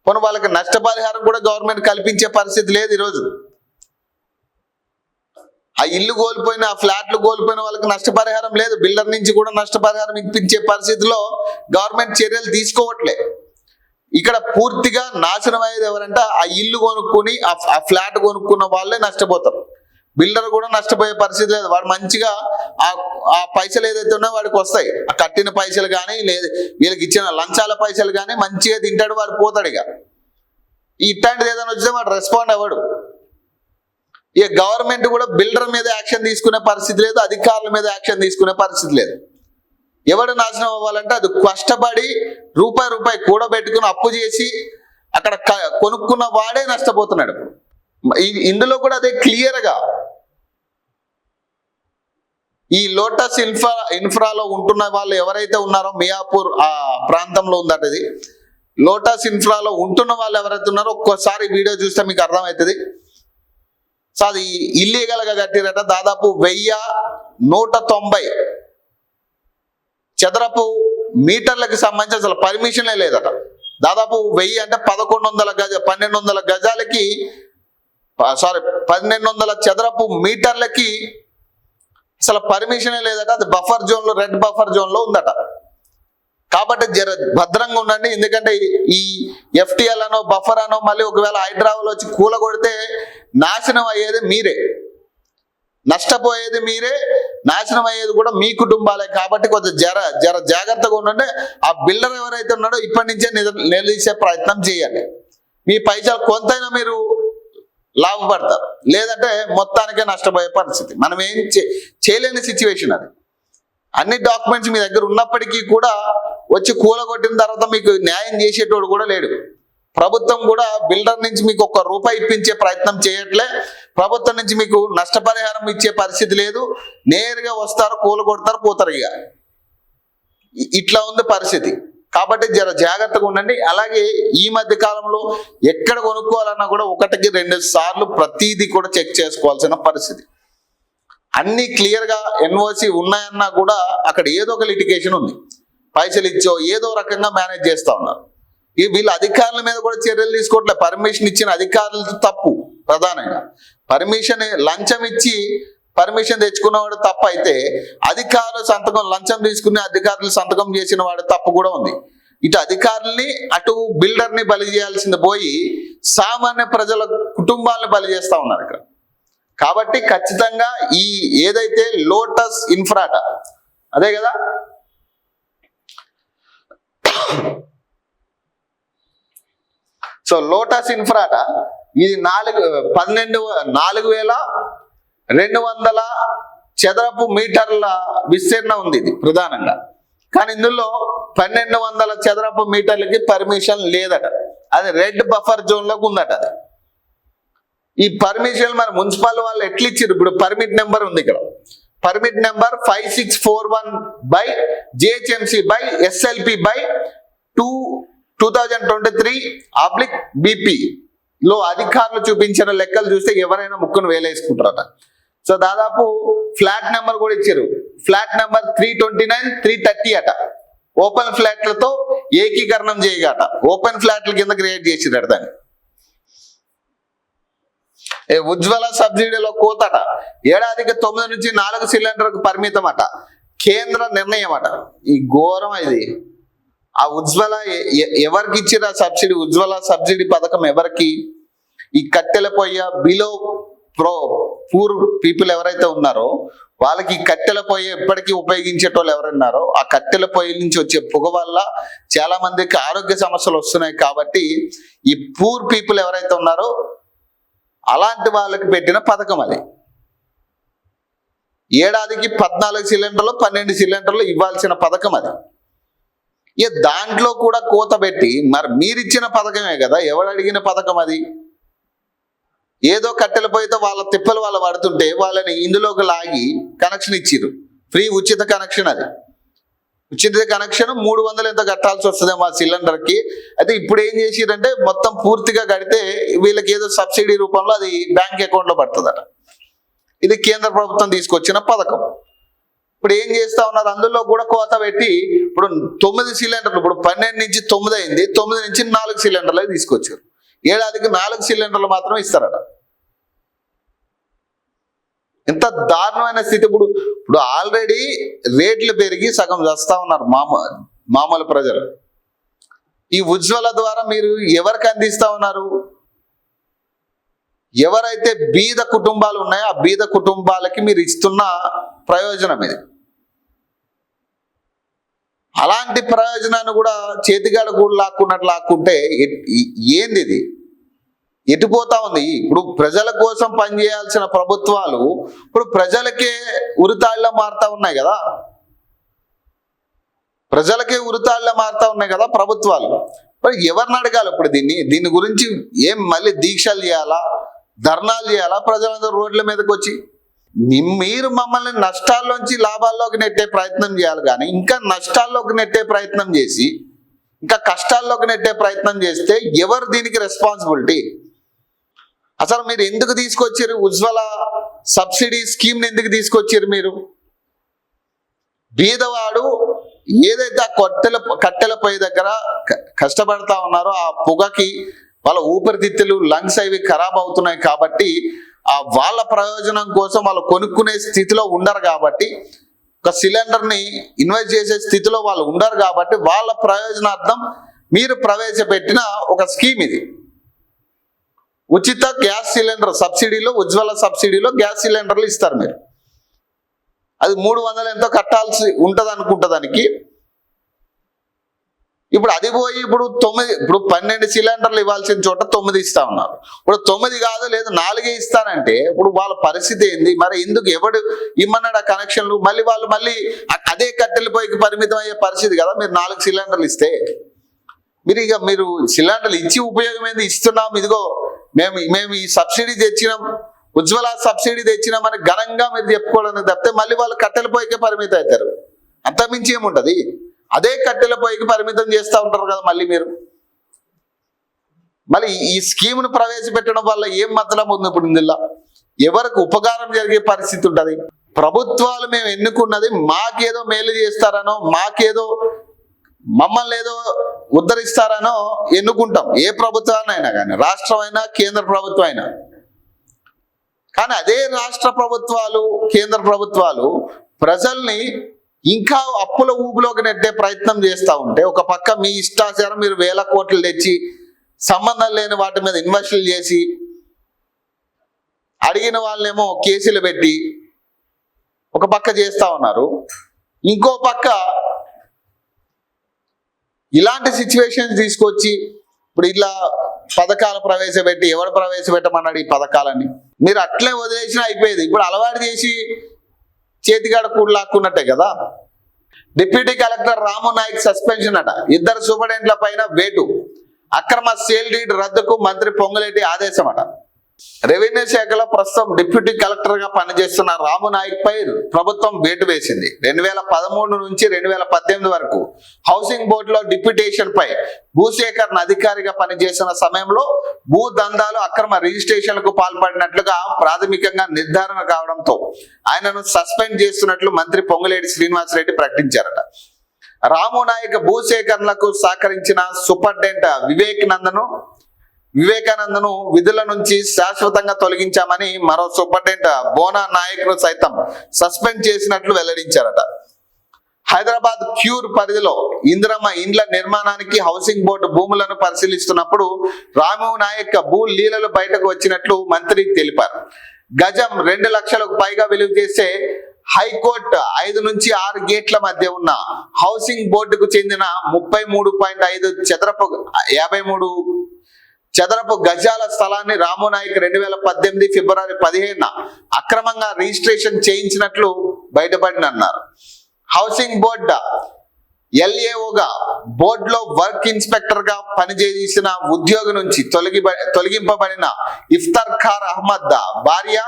పోనీ వాళ్ళకి నష్టపరిహారం కూడా గవర్నమెంట్ కల్పించే పరిస్థితి లేదు ఈరోజు. ఆ ఇల్లు కోల్పోయిన, ఆ ఫ్లాట్లు కోల్పోయిన వాళ్ళకి నష్టపరిహారం లేదు. బిల్డర్ నుంచి కూడా నష్టపరిహారం ఇప్పించే పరిస్థితిలో గవర్నమెంట్ చర్యలు తీసుకోవట్లే. ఇక్కడ పూర్తిగా నాశనం అయ్యేది ఎవరంటే ఆ ఇల్లు కొనుక్కుని ఆ ఫ్లాట్ కొనుక్కున్న వాళ్ళే నష్టపోతారు. బిల్డర్ కూడా నష్టపోయే పరిస్థితి లేదు. వాడు మంచిగా ఆ పైసలు ఏదైతే ఉన్నాయో వాడికి వస్తాయి. ఆ కట్టిన పైసలు కానీ లేదు వీళ్ళకి ఇచ్చిన లంచాల పైసలు కానీ మంచిగా తింటాడు, వాడు పోతాడు. ఇక ఇట్లాంటిది ఏదైనా వస్తే వాడు రెస్పాండ్ అవ్వడు. ఇక గవర్నమెంట్ కూడా బిల్డర్ మీద యాక్షన్ తీసుకునే పరిస్థితి లేదు, అధికారుల మీద యాక్షన్ తీసుకునే పరిస్థితి లేదు. ఎవడు నాశనం అవ్వాలంటే అది కష్టపడి రూపాయి కూడబెట్టుకుని అప్పు చేసి అక్కడ కొనుక్కున్న వాడే నష్టపోతున్నాడు. ఇందులో కూడా అదే క్లియర్గా ఈ లోటస్ ఇన్ఫ్రాలో ఉంటున్న వాళ్ళు ఎవరైతే ఉన్నారో, మియాపూర్ ఆ ప్రాంతంలో ఉందట ఇది. లోటస్ ఇన్ఫ్రాలో ఉంటున్న వాళ్ళు ఎవరైతే ఉన్నారో ఒక్కోసారి వీడియో చూస్తే మీకు అర్థమవుతుంది. సో అది ఇల్లీగల్ గా కట్టిరట. దాదాపు 1190 చదరపు మీటర్లకు సంబంధించి అసలు పర్మిషనే లేదట. దాదాపు 1000 అంటే 1200 గజాలకి 1200 చదరపు మీటర్లకి అసలు పర్మిషనే లేదట. అది బఫర్ జోన్ లో, రెడ్ బఫర్ జోన్ లో ఉందట. కాబట్టి జర భద్రంగా ఉండండి. ఎందుకంటే ఈ ఎఫ్టిఎల్ అనో బఫర్ అనో మళ్ళీ ఒకవేళ హైదరాబాద్ వచ్చి కూలగొడితే నాశనం అయ్యేది మీరే, నష్టపోయేది మీరే, నాశనం అయ్యేది కూడా మీ కుటుంబాలే. కాబట్టి కొంచెం జర జాగ్రత్తగా ఉండండి. ఆ బిల్డర్ ఎవరైతే ఉన్నాడో ఇప్పటి నుంచే నిలదీసే ప్రయత్నం చేయండి. మీ పైసలు కొంతైనా మీరు లాభపడతారు, లేదంటే మొత్తానికే నష్టపోయే పరిస్థితి. మనం ఏం చేయలేని సిచ్యువేషన్ అది. అన్ని డాక్యుమెంట్స్ మీ దగ్గర ఉన్నప్పటికీ కూడా వచ్చి కూలగొట్టిన తర్వాత మీకు న్యాయం చేసేటోడు కూడా లేడు. ప్రభుత్వం కూడా బిల్డర్ నుంచి మీకు ₹1 ఇప్పించే ప్రయత్నం చేయట్లే. ప్రభుత్వం నుంచి మీకు నష్టపరిహారం ఇచ్చే పరిస్థితి లేదు. నేరుగా వస్తారు, కూలగొడతారు, పోతారు. ఇక ఇట్లా ఉంది పరిస్థితి. కాబట్టి జర జాగ్రత్తగా ఉండండి. అలాగే ఈ మధ్య కాలంలో ఎక్కడ కొనుక్కోవాలన్నా కూడా 1కి 2 సార్లు ప్రతిదీ కూడా చెక్ చేసుకోవాల్సిన పరిస్థితి. అన్ని క్లియర్ గా ఎన్ఓసి ఉన్నాయన్నా కూడా అక్కడ ఏదో ఒక లిటిగేషన్ ఉంది. పైసలు ఇచ్చో ఏదో రకంగా మేనేజ్ చేస్తా ఉన్నారు. వీళ్ళ అధికారుల మీద కూడా చర్యలు తీసుకోవట్లే. పర్మిషన్ ఇచ్చిన అధికారులతో తప్పు. ప్రధానంగా పర్మిషన్ లంచం ఇచ్చి పర్మిషన్ తెచ్చుకున్నవాడు తప్పు అయితే, అధికారులు సంతకం లంచం తీసుకుని అధికారులు సంతకం చేసిన వాడు తప్పు కూడా ఉంది. ఇటు అధికారుల్ని అటు బిల్డర్ని బలి చేయాల్సింది పోయి సామాన్య ప్రజల కుటుంబాలను బలి చేస్తా ఉన్నారు ఇక్కడ. కాబట్టి ఖచ్చితంగా ఈ ఏదైతే లోటస్ ఇన్ఫ్రాట అదే కదా, సో లోటస్ ఇన్ఫ్రాట ఇది 4,200 చదరపు మీటర్ల విస్తీర్ణం ఉంది ఇది ప్రధానంగా. కానీ ఇందులో 1,200 చదరపు మీటర్లకి పర్మిషన్ లేదట. అది రెడ్ బఫర్ జోన్ లోకి ఉందట. అది ఈ పర్మిషన్ మరి మున్సిపల్ వాళ్ళు ఎట్లా ఇచ్చారు? ఇప్పుడు పర్మిట్ నెంబర్ ఉంది ఇక్కడ, పర్మిట్ నెంబర్ 5641/JHMC/SLP/2023/BP లో అధికారులు చూపించిన లెక్కలు చూస్తే ఎవరైనా ముక్కును వేలేసుకుంటారట. సో దాదాపు ఫ్లాట్ నెంబర్ కూడా ఇచ్చారు. ఫ్లాట్ నెంబర్ 329, 330 అట. ఓపెన్ ఫ్లాట్లతో ఏకీకరణం చేయగట. ఓపెన్ ఫ్లాట్ల కింద క్రియేట్ చేసిరట దాన్ని. ఉజ్వల సబ్సిడీలో కోతట. ఏడాదికి 9 నుంచి 4 సిలిండర్కు పరిమితం అట. కేంద్ర నిర్ణయం అట. ఈ ఘోరం ఇది. ఆ ఉజ్వల ఎవరికి ఇచ్చిరా సబ్సిడీ? ఉజ్వల సబ్సిడీ పథకం ఎవరికి? ఈ కట్టెల పొయ్య బిలో పూర్ పీపుల్ ఎవరైతే ఉన్నారో వాళ్ళకి కట్టెల పొయ్యి ఎప్పటికీ ఉపయోగించేటోళ్ళు ఎవరున్నారో ఆ కట్టెల పొయ్యి నుంచి వచ్చే పొగ వల్ల చాలా మందికి ఆరోగ్య సమస్యలు వస్తున్నాయి. కాబట్టి ఈ పూర్ పీపుల్ ఎవరైతే ఉన్నారో అలాంటి వాళ్ళకి పెట్టిన పథకం అది. ఏడాదికి 14 సిలిండర్లు 12 సిలిండర్లు ఇవ్వాల్సిన పథకం అది. ఇక దాంట్లో కూడా కోత పెట్టి మరి మీరిచ్చిన పథకమే కదా, ఎవడు అడిగిన పథకం అది? ఏదో కట్టెల పోయితే వాళ్ళ తిప్పలు వాళ్ళు పడుతుంటే వాళ్ళని ఇందులోకి లాగి కనెక్షన్ ఇచ్చిర్రు. ఫ్రీ ఉచిత కనెక్షన్ అది. ఉచిత కనెక్షన్ 300 ఎంత కట్టాల్సి వస్తుంది మా సిలిండర్కి. అయితే ఇప్పుడు ఏం చేసిరంటే మొత్తం పూర్తిగా కడితే వీళ్ళకి ఏదో సబ్సిడీ రూపంలో అది బ్యాంక్ అకౌంట్లో పడుతుందట. ఇది కేంద్ర ప్రభుత్వం తీసుకొచ్చిన పథకం. ఇప్పుడు ఏం చేస్తా ఉన్నారు? అందులో కూడా కోత పెట్టి ఇప్పుడు 9 సిలిండర్లు, ఇప్పుడు 12 నుంచి 9 అయింది, 9 నుంచి 4 సిలిండర్లు తీసుకొచ్చారు. ఏడాదికి 4 సిలిండర్లు మాత్రం ఇస్తారట. ఎంత దారుణమైన స్థితి. ఇప్పుడు ఆల్రెడీ రేట్లు పెరిగి సగం చేస్తా ఉన్నారు మామూలు ప్రజలు. ఈ ఉజ్వల ద్వారా మీరు ఎవరికి అందిస్తా ఉన్నారు? ఎవరైతే బీద కుటుంబాలు ఉన్నాయో ఆ బీద కుటుంబాలకి మీరు ఇస్తున్న ప్రయోజనం ఇది. అలాంటి ప్రయోజనాన్ని కూడా చేతిగాడ కూడా లాక్కుంటే ఏంది ఇది? ఎటుపోతా ఉంది. ఇప్పుడు ప్రజల కోసం పనిచేయాల్సిన ప్రభుత్వాలు ఇప్పుడు ప్రజలకే ఉరితాళ్ళ మారుతా ఉన్నాయి కదా, ప్రజలకే ఉరితాళ్ళ మారుతా ఉన్నాయి కదా ప్రభుత్వాలు. మరి ఎవరిని అడగాలి ఇప్పుడు దీని గురించి? ఏం మళ్ళీ దీక్షలు చేయాలా, ధర్నాలు చేయాలా ప్రజలందరూ రోడ్ల మీదకి వచ్చి? మీరు మమ్మల్ని నష్టాల్లోంచి లాభాల్లోకి నెట్టే ప్రయత్నం చేయాలి, కానీ ఇంకా నష్టాల్లోకి నెట్టే ప్రయత్నం చేసి, ఇంకా కష్టాల్లోకి నెట్టే ప్రయత్నం చేస్తే ఎవరు దీనికి రెస్పాన్సిబిలిటీ? అసలు మీరు ఎందుకు తీసుకొచ్చారు ఉజ్వల సబ్సిడీ స్కీమ్ని? ఎందుకు తీసుకొచ్చారు మీరు? బీదవాడు ఏదైతే ఆ కట్టెల పొయ్యి దగ్గర కష్టపడతా ఉన్నారో ఆ పొగకి వాళ్ళ ఊపిరితిత్తులు, లంగ్స్ అవి ఖరాబ్ అవుతున్నాయి కాబట్టి ఆ వాళ్ళ ప్రయోజనం కోసం వాళ్ళు కొనుక్కునే స్థితిలో ఉండరు కాబట్టి, ఒక సిలిండర్ని ఇన్వెస్ట్ చేసే స్థితిలో వాళ్ళు ఉండరు కాబట్టి వాళ్ళ ప్రయోజనార్థం మీరు ప్రవేశపెట్టిన ఒక స్కీమ్ ఇది. ఉచిత గ్యాస్ సిలిండర్ సబ్సిడీలో, ఉజ్వల సబ్సిడీలో గ్యాస్ సిలిండర్లు ఇస్తారు మీరు. అది 300 ఎంతో కట్టాల్సి ఉంటుంది అనుకుంటా దానికి. ఇప్పుడు అది పోయి ఇప్పుడు 12 సిలిండర్లు ఇవ్వాల్సిన చోట 9 ఇస్తా ఉన్నారు. ఇప్పుడు 9 కాదు, లేదు 4 ఇస్తారంటే ఇప్పుడు వాళ్ళ పరిస్థితి ఏంది? మరి ఎందుకు ఎవడు ఇమ్మన్నాడు ఆ కనెక్షన్లు? వాళ్ళు మళ్ళీ అదే కట్టెల పొయ్యికి పరిమితం అయ్యే పరిస్థితి కదా మీరు 4 సిలిండర్లు ఇస్తే. మీరు సిలిండర్లు ఇచ్చి ఉపయోగం ఏంది? ఇస్తున్నాం, ఇదిగో మేము ఈ సబ్సిడీ తెచ్చినాం, ఉజ్వల సబ్సిడీ తెచ్చినామని ఘనంగా మీరు చెప్పుకోవడానికి తప్పితే మళ్ళీ వాళ్ళు కట్టెల పొయ్యికే పరిమితం అవుతారు. అంతమించి ఏముంటది? అదే కట్టెల పొయ్యికి పరిమితం చేస్తూ ఉంటారు కదా మళ్ళీ మీరు. మళ్ళీ ఈ స్కీమ్ను ప్రవేశపెట్టడం వల్ల ఏం మతలం ఉంది? ఇప్పుడు ఇందులో ఎవరికి ఉపకారం జరిగే పరిస్థితి ఉంటుంది? ప్రభుత్వాలు మేము ఎన్నుకున్నది మాకేదో మేలు చేస్తారనో, మమ్మల్ని ఏదో ఉద్ధరిస్తారనో ఎన్నుకుంటాం, ఏ ప్రభుత్వాన్నైనా కానీ, రాష్ట్రమైనా కేంద్ర ప్రభుత్వం అయినా. కానీ అదే రాష్ట్ర ప్రభుత్వాలు, కేంద్ర ప్రభుత్వాలు ప్రజల్ని ఇంకా అప్పుల ఊబిలోకి నెట్టే ప్రయత్నం చేస్తూ ఉంటే, ఒక పక్క మీ ఇష్టాచారం మీరు 1000 కోట్లు తెచ్చి సంబంధం లేని వాటి మీద ఇన్వెస్టులు చేసి అడిగిన వాళ్ళేమో కేసులు పెట్టి ఒక పక్క చేస్తూ ఉన్నారు. ఇంకో పక్క ఇలాంటి సిచ్యువేషన్స్ తీసుకొచ్చి ఇప్పుడు ఇట్లా పథకాలు ప్రవేశపెట్టి, ఎవరు ప్రవేశపెట్టమన్నాడు ఈ పథకాలని? మీరు అట్లే వదిలేసినా అయిపోయేది. ఇప్పుడు అలవాటు చేసి చేతిగాడ కూడు లాక్కున్నట్టే కదా. డిప్యూటీ కలెక్టర్ రాము నాయక్ సస్పెన్షన్ అట, 2 సూపరింటెండెంట్ల పైన వేటు, అక్రమ సేల్ డీడ్ రద్దుకు మంత్రి పొంగులేటి ఆదేశం అట. రెవెన్యూ శాఖలో ప్రస్తుతం డిప్యూటీ కలెక్టర్ గా పనిచేస్తున్న రాము నాయక్ పై ప్రభుత్వం వేటు వేసింది. 2013 నుంచి 2018 వరకు హౌసింగ్ బోర్డులో డిప్యూటేషన్ పై భూసేకరణ అధికారిగా పనిచేసిన సమయంలో భూ దందాలు, అక్రమ రిజిస్ట్రేషన్లకు పాల్పడినట్లుగా ప్రాథమికంగా నిర్ధారణ కావడంతో ఆయనను సస్పెండ్ చేస్తున్నట్లు మంత్రి పొంగులేటి శ్రీనివాసరెడ్డి ప్రకటించారట. రాము నాయక్ భూసేకరణలకు సహకరించిన సూపరింటెండెంట్ వివేకానందను విధుల నుంచి శాశ్వతంగా తొలగించామని మరో సూపరింటెండెంట్ బోనా నాయక్ ను సైతం సస్పెండ్ చేసినట్లు వెల్లడించారట. హైదరాబాద్ క్యూర్ పరిధిలో ఇందిరమ్మ ఇండ్ల నిర్మాణానికి హౌసింగ్ బోర్డు భూములను పరిశీలిస్తున్నప్పుడు రాము నాయక్ భూ లీలలు బయటకు వచ్చినట్లు మంత్రి తెలిపారు. గజం 2 లక్షలకు పైగా విలువ చేసే హైకోర్టు 5 నుంచి 6 గేట్ల మధ్య ఉన్న హౌసింగ్ బోర్డుకు చెందిన 33.5 చదరపు గజాల స్థలాన్ని రాము నాయక్ 2018 ఫిబ్రవరి 15న అక్రమంగా రిజిస్ట్రేషన్ చేయించినట్లు బయటపడినన్నారు. హౌసింగ్ బోర్డు LAOగా బోర్డులో వర్క్ ఇన్స్పెక్టర్ గా పనిచేసిన ఉద్యోగి నుంచి తొలగింపబడిన ఇఫ్తార్ ఖార్ అహ్మద్ భార్య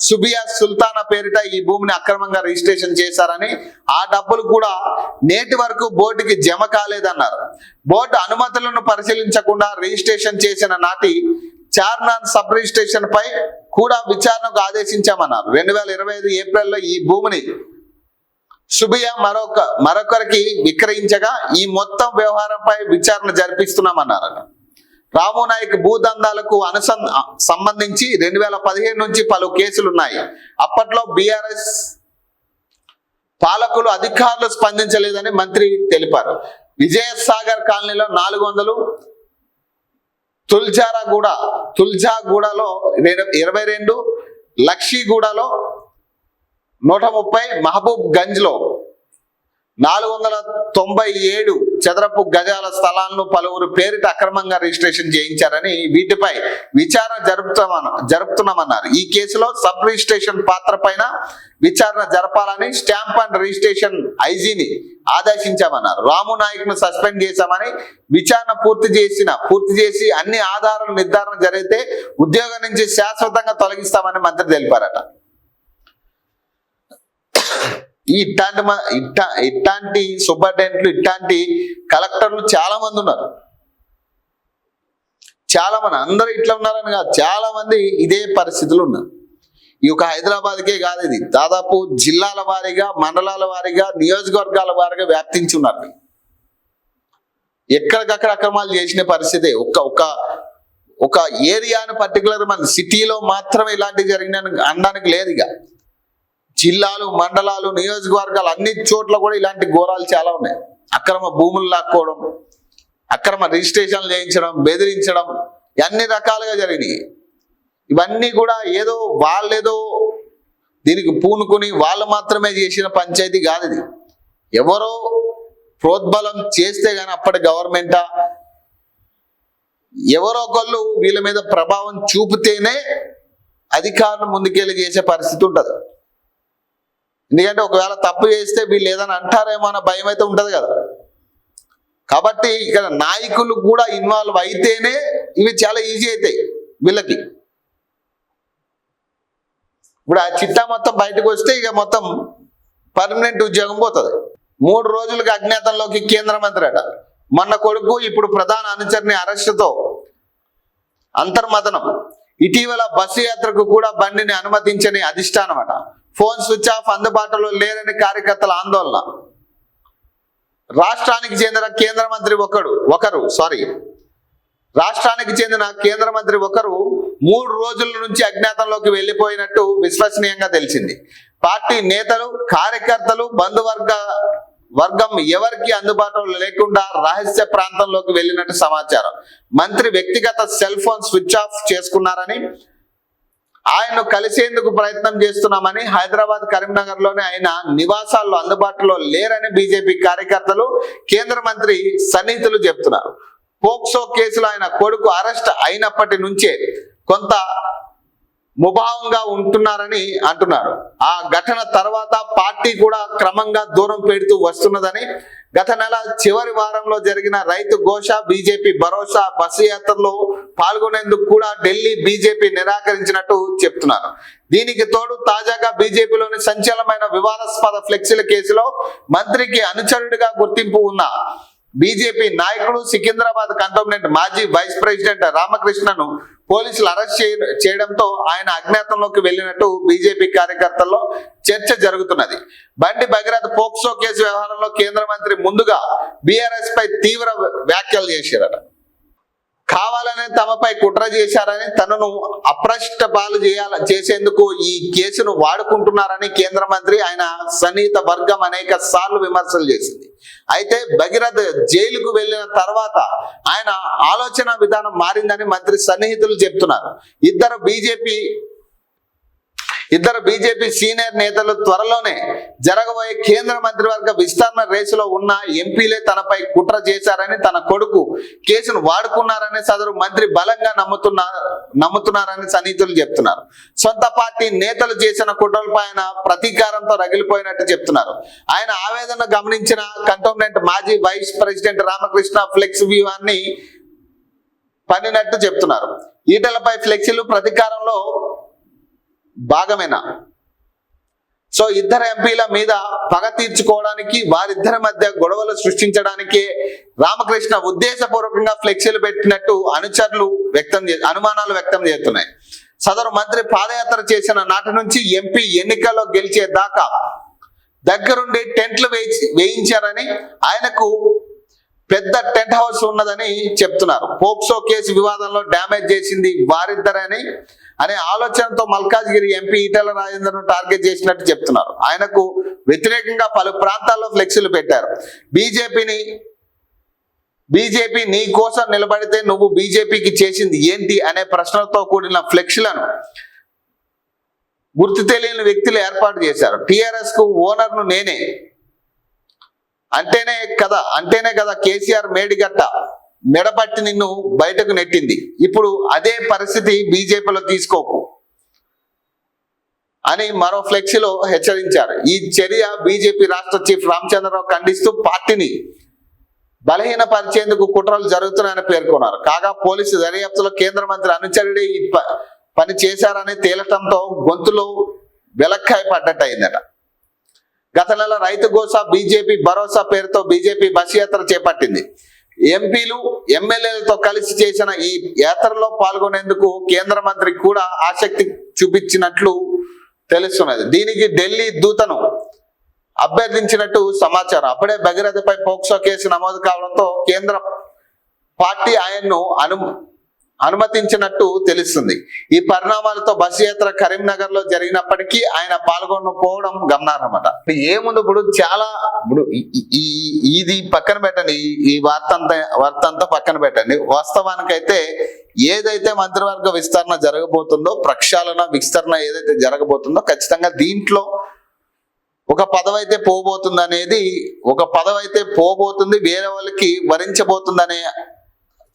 సుబియా సుల్తానా పేరిట ఈ భూమిని అక్రమంగా రిజిస్ట్రేషన్ చేశారని, ఆ డబ్బులు కూడా నేటి వరకు బోర్డుకి జమ కాలేదన్నారు. బోర్డు అనుమతులను పరిశీలించకుండా రిజిస్ట్రేషన్ చేసిన నాటి చార్నాన్ సబ్ రిజిస్ట్రేషన్ పై కూడా విచారణకు ఆదేశించామన్నారు. 2025 ఏప్రిల్లో ఈ భూమిని సుబియా మరొకరికి విక్రయించగా ఈ మొత్తం వ్యవహారంపై విచారణ జరిపిస్తున్నామన్నారు. రాము నాయక్ భూదందాలకు సంబంధించి 2015 నుంచి పలు కేసులున్నాయి. అప్పట్లో BRS పాలకులు, అధికారులు స్పందించలేదని మంత్రి తెలిపారు. విజయసాగర్ కాలనీలో 400, తుల్జాగూడలో 22, లక్షిగూడలో 130, మహబూబ్ గంజ్ లో 497 చదరపు గజాల స్థలాలను పలువురు పేరిట అక్రమంగా రిజిస్ట్రేషన్ చేయించారని వీటిపై విచారణ జరుపుతున్నామన్నారు. ఈ కేసులో సబ్ రిజిస్ట్రేషన్ పాత్ర పైన విచారణ జరపాలని స్టాంప్ అండ్ రిజిస్ట్రేషన్ ఐజీని ఆదేశించామన్నారు. రాము నాయక్ ను సస్పెండ్ చేశామని, విచారణ పూర్తి చేసి అన్ని ఆధారాలు నిర్ధారణ జరిగితే ఉద్యోగం నుంచి శాశ్వతంగా తొలగిస్తామని మంత్రి తెలిపారట. ఇట్లాంటి సూపరింటెండెంట్లు, ఇట్లాంటి కలెక్టర్లు చాలా మంది ఉన్నారు. చాలా మంది, అందరూ ఇట్లా ఉన్నారని కాదు, చాలా మంది ఇదే పరిస్థితులు ఉన్నారు. ఈ ఒక హైదరాబాద్కే కాదు, ఇది దాదాపు జిల్లాల వారీగా, మండలాల వారీగా, నియోజకవర్గాల వారీగా వ్యాప్తించి ఉన్నారు. ఎక్కడికక్కడ అక్రమాలు చేసిన పరిస్థితి. ఒక ఏరియాను పర్టికులర్ మన సిటీలో మాత్రమే ఇలాంటివి జరిగిన అనడానికి లేదు. ఇక జిల్లాలు, మండలాలు, నియోజకవర్గాలు అన్ని చోట్ల కూడా ఇలాంటి ఘోరాలు చాలా ఉన్నాయి. అక్రమ భూములు లాక్కోవడం, అక్రమ రిజిస్ట్రేషన్లు చేయించడం, బెదిరించడం, అన్ని రకాలుగా జరిగినాయి. ఇవన్నీ కూడా వాళ్ళేదో దీనికి పూనుకుని వాళ్ళు మాత్రమే చేసిన పంచాయతీ కాదు ఇది. ఎవరో ప్రోద్బలం చేస్తే గానీ అప్పటి గవర్నమెంటా ఎవరో ఒకళ్ళు వీళ్ళ మీద ప్రభావం చూపితేనే అధికారులు ముందుకెళ్ళి చేసే పరిస్థితి ఉంటుంది. ఎందుకంటే ఒకవేళ తప్పు చేస్తే వీళ్ళు ఏదైనా అంటారేమో అన్న భయం అయితే ఉంటది కదా. కాబట్టి ఇక్కడ నాయకులు కూడా ఇన్వాల్వ్ అయితేనే ఇవి చాలా ఈజీ అవుతాయి వీళ్ళకి. ఇప్పుడు ఆ చిట్టా మొత్తం బయటకు వస్తే ఇక మొత్తం పర్మనెంట్ ఉద్యోగం పోతుంది. 3 రోజులకు అజ్ఞాతంలోకి కేంద్ర మంత్రి అట. మొన్న కొడుకు, ఇప్పుడు ప్రధాన అనుచరుని అరెస్టుతో అంతర్మథనం. ఇటీవల బస్సు యాత్రకు కూడా బండిని అనుమతించని అధిష్టానం అట. ఫోన్ స్విచ్ ఆఫ్, అందుబాటులో లేరని కార్యకర్తల ఆందోళన. రాష్ట్రానికి చెందిన కేంద్ర మంత్రి ఒకరు 3 రోజుల నుంచి అజ్ఞాతంలోకి వెళ్లిపోయినట్టు విశ్వసనీయంగా తెలిసింది. పార్టీ నేతలు, కార్యకర్తలు, వర్గం ఎవరికి అందుబాటులో లేకుండా రహస్య ప్రాంతంలోకి వెళ్ళినట్టు సమాచారం. మంత్రి వ్యక్తిగత సెల్ ఫోన్ స్విచ్ ఆఫ్ చేసుకున్నారని, ఆయన్ను కలిసేందుకు ప్రయత్నం చేస్తున్నామని, హైదరాబాద్, కరీంనగర్ లోని ఆయన నివాసాల్లో అందుబాటులో లేరని బీజేపీ కార్యకర్తలు, కేంద్ర మంత్రి సన్నిహితులు చెప్తున్నారు. పోక్సో కేసులో ఆయన కొడుకు అరెస్ట్ అయినప్పటి నుంచే కొంత ముభావంగా ఉంటున్నారని అంటున్నారు. ఆ ఘటన తర్వాత పార్టీ కూడా క్రమంగా దూరం పెడుతూ వస్తున్నదని, గత నెల చివరి వారంలో జరిగిన రైతు ఘోష, బీజేపీ భరోసా బస్సు యాత్రలో పాల్గొనేందుకు కూడా ఢిల్లీ బీజేపీ నిరాకరించినట్టు చెప్తున్నారు. దీనికి తోడు తాజాగా బీజేపీలోని సంచలనమైన వివాదాస్పద ఫ్లెక్సీల కేసులో మంత్రికి అనుచరుడిగా గుర్తింపు ఉన్న బీజేపీ నాయకుడు, సికింద్రాబాద్ కంటోన్మెంట్ మాజీ వైస్ ప్రెసిడెంట్ రామకృష్ణను పోలీసులు అరెస్ట్ చేయడంతో ఆయన అజ్ఞాతంలోకి వెళ్లినట్టు బీజేపీ కార్యకర్తల్లో చర్చ జరుగుతున్నది. బండి భగీరథ పోక్సో కేసు వ్యవహారంలో కేంద్ర మంత్రి ముందుగా బీఆర్ఎస్ పై తీవ్ర వ్యాఖ్యలు చేశారట. కావాలనే తమపై కుట్ర చేశారని, తనను అప్రష్టపాలు చేసేందుకు ఈ కేసును వాడుకుంటున్నారని కేంద్ర మంత్రి, ఆయన సన్నిహిత వర్గం అనేక సార్లు విమర్శలు చేసింది. అయితే భగీరథ్ జైలుకు వెళ్లిన తర్వాత ఆయన ఆలోచన విధానం మారిందని మంత్రి సన్నిహితులు చెప్తున్నారు. ఇద్దరు బీజేపీ సీనియర్ నేతలు త్వరలోనే జరగబోయే కేంద్ర మంత్రివర్గ విస్తరణ రేసులో ఉన్న ఎంపీలే తనపై కుట్ర చేశారని, తన కొడుకు కేసును వాడుకున్నారని సదరు మంత్రి బలంగా నమ్ముతున్నారని సన్నిహితులు చెప్తున్నారు. సొంత పార్టీ నేతలు చేసిన కుట్రలపై ఆయన ప్రతీకారంతో రగిలిపోయినట్టు చెప్తున్నారు. ఆయన ఆవేదన గమనించిన కంటోన్మెంట్ మాజీ వైస్ ప్రెసిడెంట్ రామకృష్ణ ఫ్లెక్స్ వ్యూహాన్ని పన్నినట్టు చెప్తున్నారు. ఈటలపై ఫ్లెక్సీలు ప్రతీకారంలో భాగమేనా? సో ఇద్దరు ఎంపీల మీద పగ తీర్చుకోవడానికి, వారిద్దరి మధ్య గొడవలు సృష్టించడానికి రామకృష్ణ ఉద్దేశపూర్వకంగా ఫ్లెక్సీలు పెట్టినట్టు అనుమానాలు వ్యక్తం చేస్తున్నాయి. సదరు మంత్రి పాదయాత్ర చేసిన నాటి నుంచి ఎంపీ ఎన్నికల్లో గెలిచే దాకా దగ్గరుండి టెంట్లు వేయించారని, ఆయనకు పెద్ద టెంట్ హౌస్ ఉన్నదని చెప్తున్నారు. పోక్సో కేసు వివాదంలో డ్యామేజ్ చేసింది వారిద్దరని అనే ఆలోచనతో మల్కాజ్గిరి ఎంపీ ఈటెల రాజేందర్ను టార్గెట్ చేసినట్టు చెప్తున్నారు. ఆయనకు వ్యతిరేకంగా పలు ప్రాంతాల్లో ఫ్లెక్సీలు పెట్టారు. బీజేపీ నీ కోసం నిలబడితే నువ్వు బీజేపీకి చేసింది ఏంటి అనే ప్రశ్నలతో కూడిన ఫ్లెక్సీలను గుర్తు తెలియని వ్యక్తులు ఏర్పాటు చేశారు. టిఆర్ఎస్ కు ఓనర్ను నేనే, అంటేనే కదా కేసీఆర్ మేడిగట్ట మెడపట్టి నిన్ను బయటకు నెట్టింది. ఇప్పుడు అదే పరిస్థితి బీజేపీలో తీసుకోకు అని మరో ఫ్లెక్సీలో హెచ్చరించారు. ఈ చర్య బీజేపీ రాష్ట్ర చీఫ్ రామచంద్రరావు ఖండిస్తూ పార్టీని బలహీనపరిచేందుకు కుట్రలు జరుగుతున్నాయని పేర్కొన్నారు. కాగా పోలీసు దర్యాప్తులో కేంద్ర మంత్రి అనుచరుడే ఈ పని చేశారని తేలటంతో గొంతులో వెలక్కాయ పడ్డట్టయిందట. గత నెల రైతు గోసా బీజేపీ భరోసా పేరుతో బీజేపీ బస్ యాత్ర చేపట్టింది. ఎంపీలు ఎమ్మెల్యేలతో కలిసి చేసిన ఈ యాత్రలో పాల్గొనేందుకు కేంద్ర మంత్రి కూడా ఆసక్తి చూపించినట్లు తెలుస్తున్నది. దీనికి ఢిల్లీ దూతను అభ్యర్థించినట్టు సమాచారం. అప్పుడే భగీరథపై పోక్సో కేసు నమోదు కావడంతో కేంద్ర పార్టీ ఆయన్ను అనుమతించినట్టు తెలుస్తుంది. ఈ పరిణామాలతో బస్ యాత్ర కరీంనగర్ లో జరిగినప్పటికీ ఆయన పాల్గొనకపోవడం గమనార్హమట. ఏముంది ఇప్పుడు ఇది పక్కన పెట్టండి, ఈ వార్త అంతా పక్కన పెట్టండి. వాస్తవానికైతే ఏదైతే మంత్రివర్గ విస్తరణ జరగబోతుందో, ప్రక్షాళన విస్తరణ ఏదైతే జరగబోతుందో ఖచ్చితంగా దీంట్లో ఒక పదవి అయితే పోబోతుంది, వేరే వాళ్ళకి వరించబోతుందనే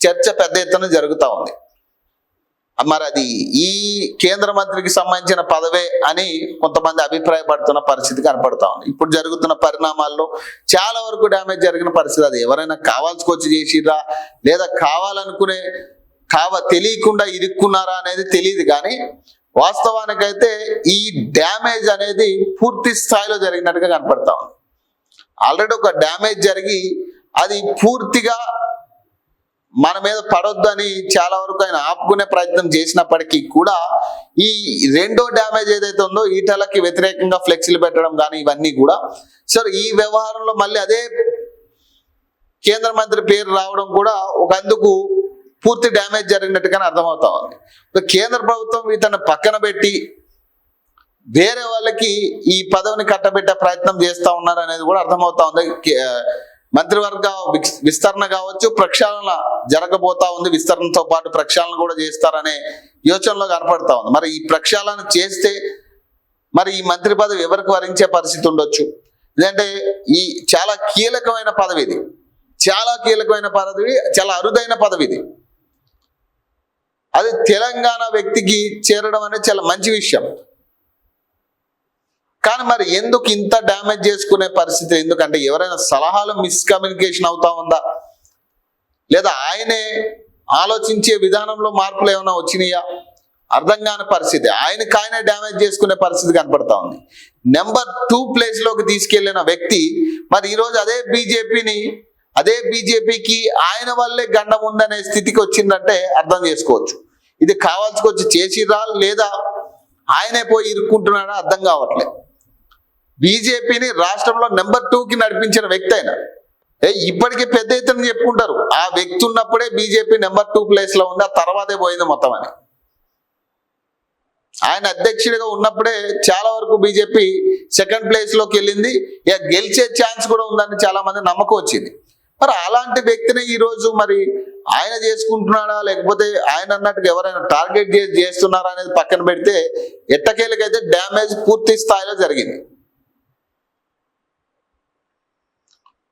చర్చ పెద్ద ఎత్తున జరుగుతూ ఉంది. మరి అది ఈ కేంద్ర మంత్రికి సంబంధించిన పదవే అని కొంతమంది అభిప్రాయపడుతున్న పరిస్థితి కనపడతా ఉంది. ఇప్పుడు జరుగుతున్న పరిణామాల్లో చాలా వరకు డ్యామేజ్ జరిగిన పరిస్థితి. అది ఎవరైనా కావాల్సుకొచ్చి చేసిరా లేదా తెలియకుండా ఇరుక్కున్నారా అనేది తెలియదు. కానీ వాస్తవానికైతే ఈ డ్యామేజ్ అనేది పూర్తి స్థాయిలో జరిగినట్టుగా కనపడతా ఉంది. ఆల్రెడీ ఒక డ్యామేజ్ జరిగి అది పూర్తిగా మన మీద పడొద్దని చాలా వరకు ఆయన ఆపుకునే ప్రయత్నం చేసినప్పటికీ కూడా ఈ రెండో డ్యామేజ్ ఏదైతే ఉందో ఈటలకి వ్యతిరేకంగా ఫ్లెక్సీలు పెట్టడం కానీ ఇవన్నీ కూడా సరే ఈ వ్యవహారంలో మళ్ళీ అదే కేంద్ర మంత్రి పేరు రావడం కూడా ఒక అందుకు పూర్తి డ్యామేజ్ జరిగినట్టుగానే అర్థమవుతా ఉంది. కేంద్ర ప్రభుత్వం ఇతను పక్కన పెట్టి వేరే వాళ్ళకి ఈ పదవిని కట్టబెట్టే ప్రయత్నం చేస్తా ఉన్నారు అనేది కూడా అర్థమవుతా ఉంది. మంత్రివర్గ విస్తరణ కావచ్చు, ప్రక్షాళన జరగబోతా ఉంది. విస్తరణతో పాటు ప్రక్షాళన కూడా చేస్తారనే యోచనలో కనపడతా ఉంది. మరి ఈ ప్రక్షాళన చేస్తే మరి ఈ మంత్రి పదవి ఎవరికి వరించే పరిస్థితి ఉండొచ్చు. ఎందుకంటే ఈ చాలా కీలకమైన పదవి ఇది, చాలా అరుదైన పదవి ఇది. అది తెలంగాణ వ్యక్తికి చేరడం అనేది చాలా మంచి విషయం. కానీ మరి ఎందుకు ఇంత డ్యామేజ్ చేసుకునే పరిస్థితి? ఎందుకంటే ఎవరైనా సలహాలు మిస్కమ్యూనికేషన్ అవుతా ఉందా, లేదా ఆయనే ఆలోచించే విధానంలో మార్పులు ఏమైనా వచ్చినాయా? అర్థం కాని పరిస్థితి. ఆయనకాయనే డ్యామేజ్ చేసుకునే పరిస్థితి కనపడతా ఉంది. నెంబర్ 2 ప్లేస్లోకి తీసుకెళ్లిన వ్యక్తి మరి ఈరోజు అదే బీజేపీకి ఆయన వల్లే గండం ఉందనే స్థితికి వచ్చిందంటే అర్థం చేసుకోవచ్చు. ఇది కావాల్సుకొచ్చి చేసిరా లేదా ఆయనే పోయి ఇరుక్కుంటున్నాడా అర్థం కావట్లేదు. బీజేపీని రాష్ట్రంలో నెంబర్ 2కి నడిపించిన వ్యక్తి అయినా ఇప్పటికీ పెద్ద ఎత్తున చెప్పుకుంటారు ఆ వ్యక్తి ఉన్నప్పుడే బీజేపీ నెంబర్ 2 ప్లేస్ లో ఉంది, ఆ తర్వాతే పోయింది మొత్తం అని. ఆయన అధ్యక్షుడిగా ఉన్నప్పుడే చాలా వరకు బీజేపీ 2nd ప్లేస్ లోకి వెళ్ళింది. గెలిచే ఛాన్స్ కూడా ఉందని చాలా మంది నమ్మకం వచ్చింది. మరి అలాంటి వ్యక్తిని ఈ రోజు మరి ఆయన చేసుకుంటున్నాడా లేకపోతే ఆయన అన్నట్టుగా ఎవరైనా టార్గెట్ చేస్తున్నారా అనేది పక్కన పెడితే ఎట్టకేలకైతే డ్యామేజ్ పూర్తి స్థాయిలో జరిగింది.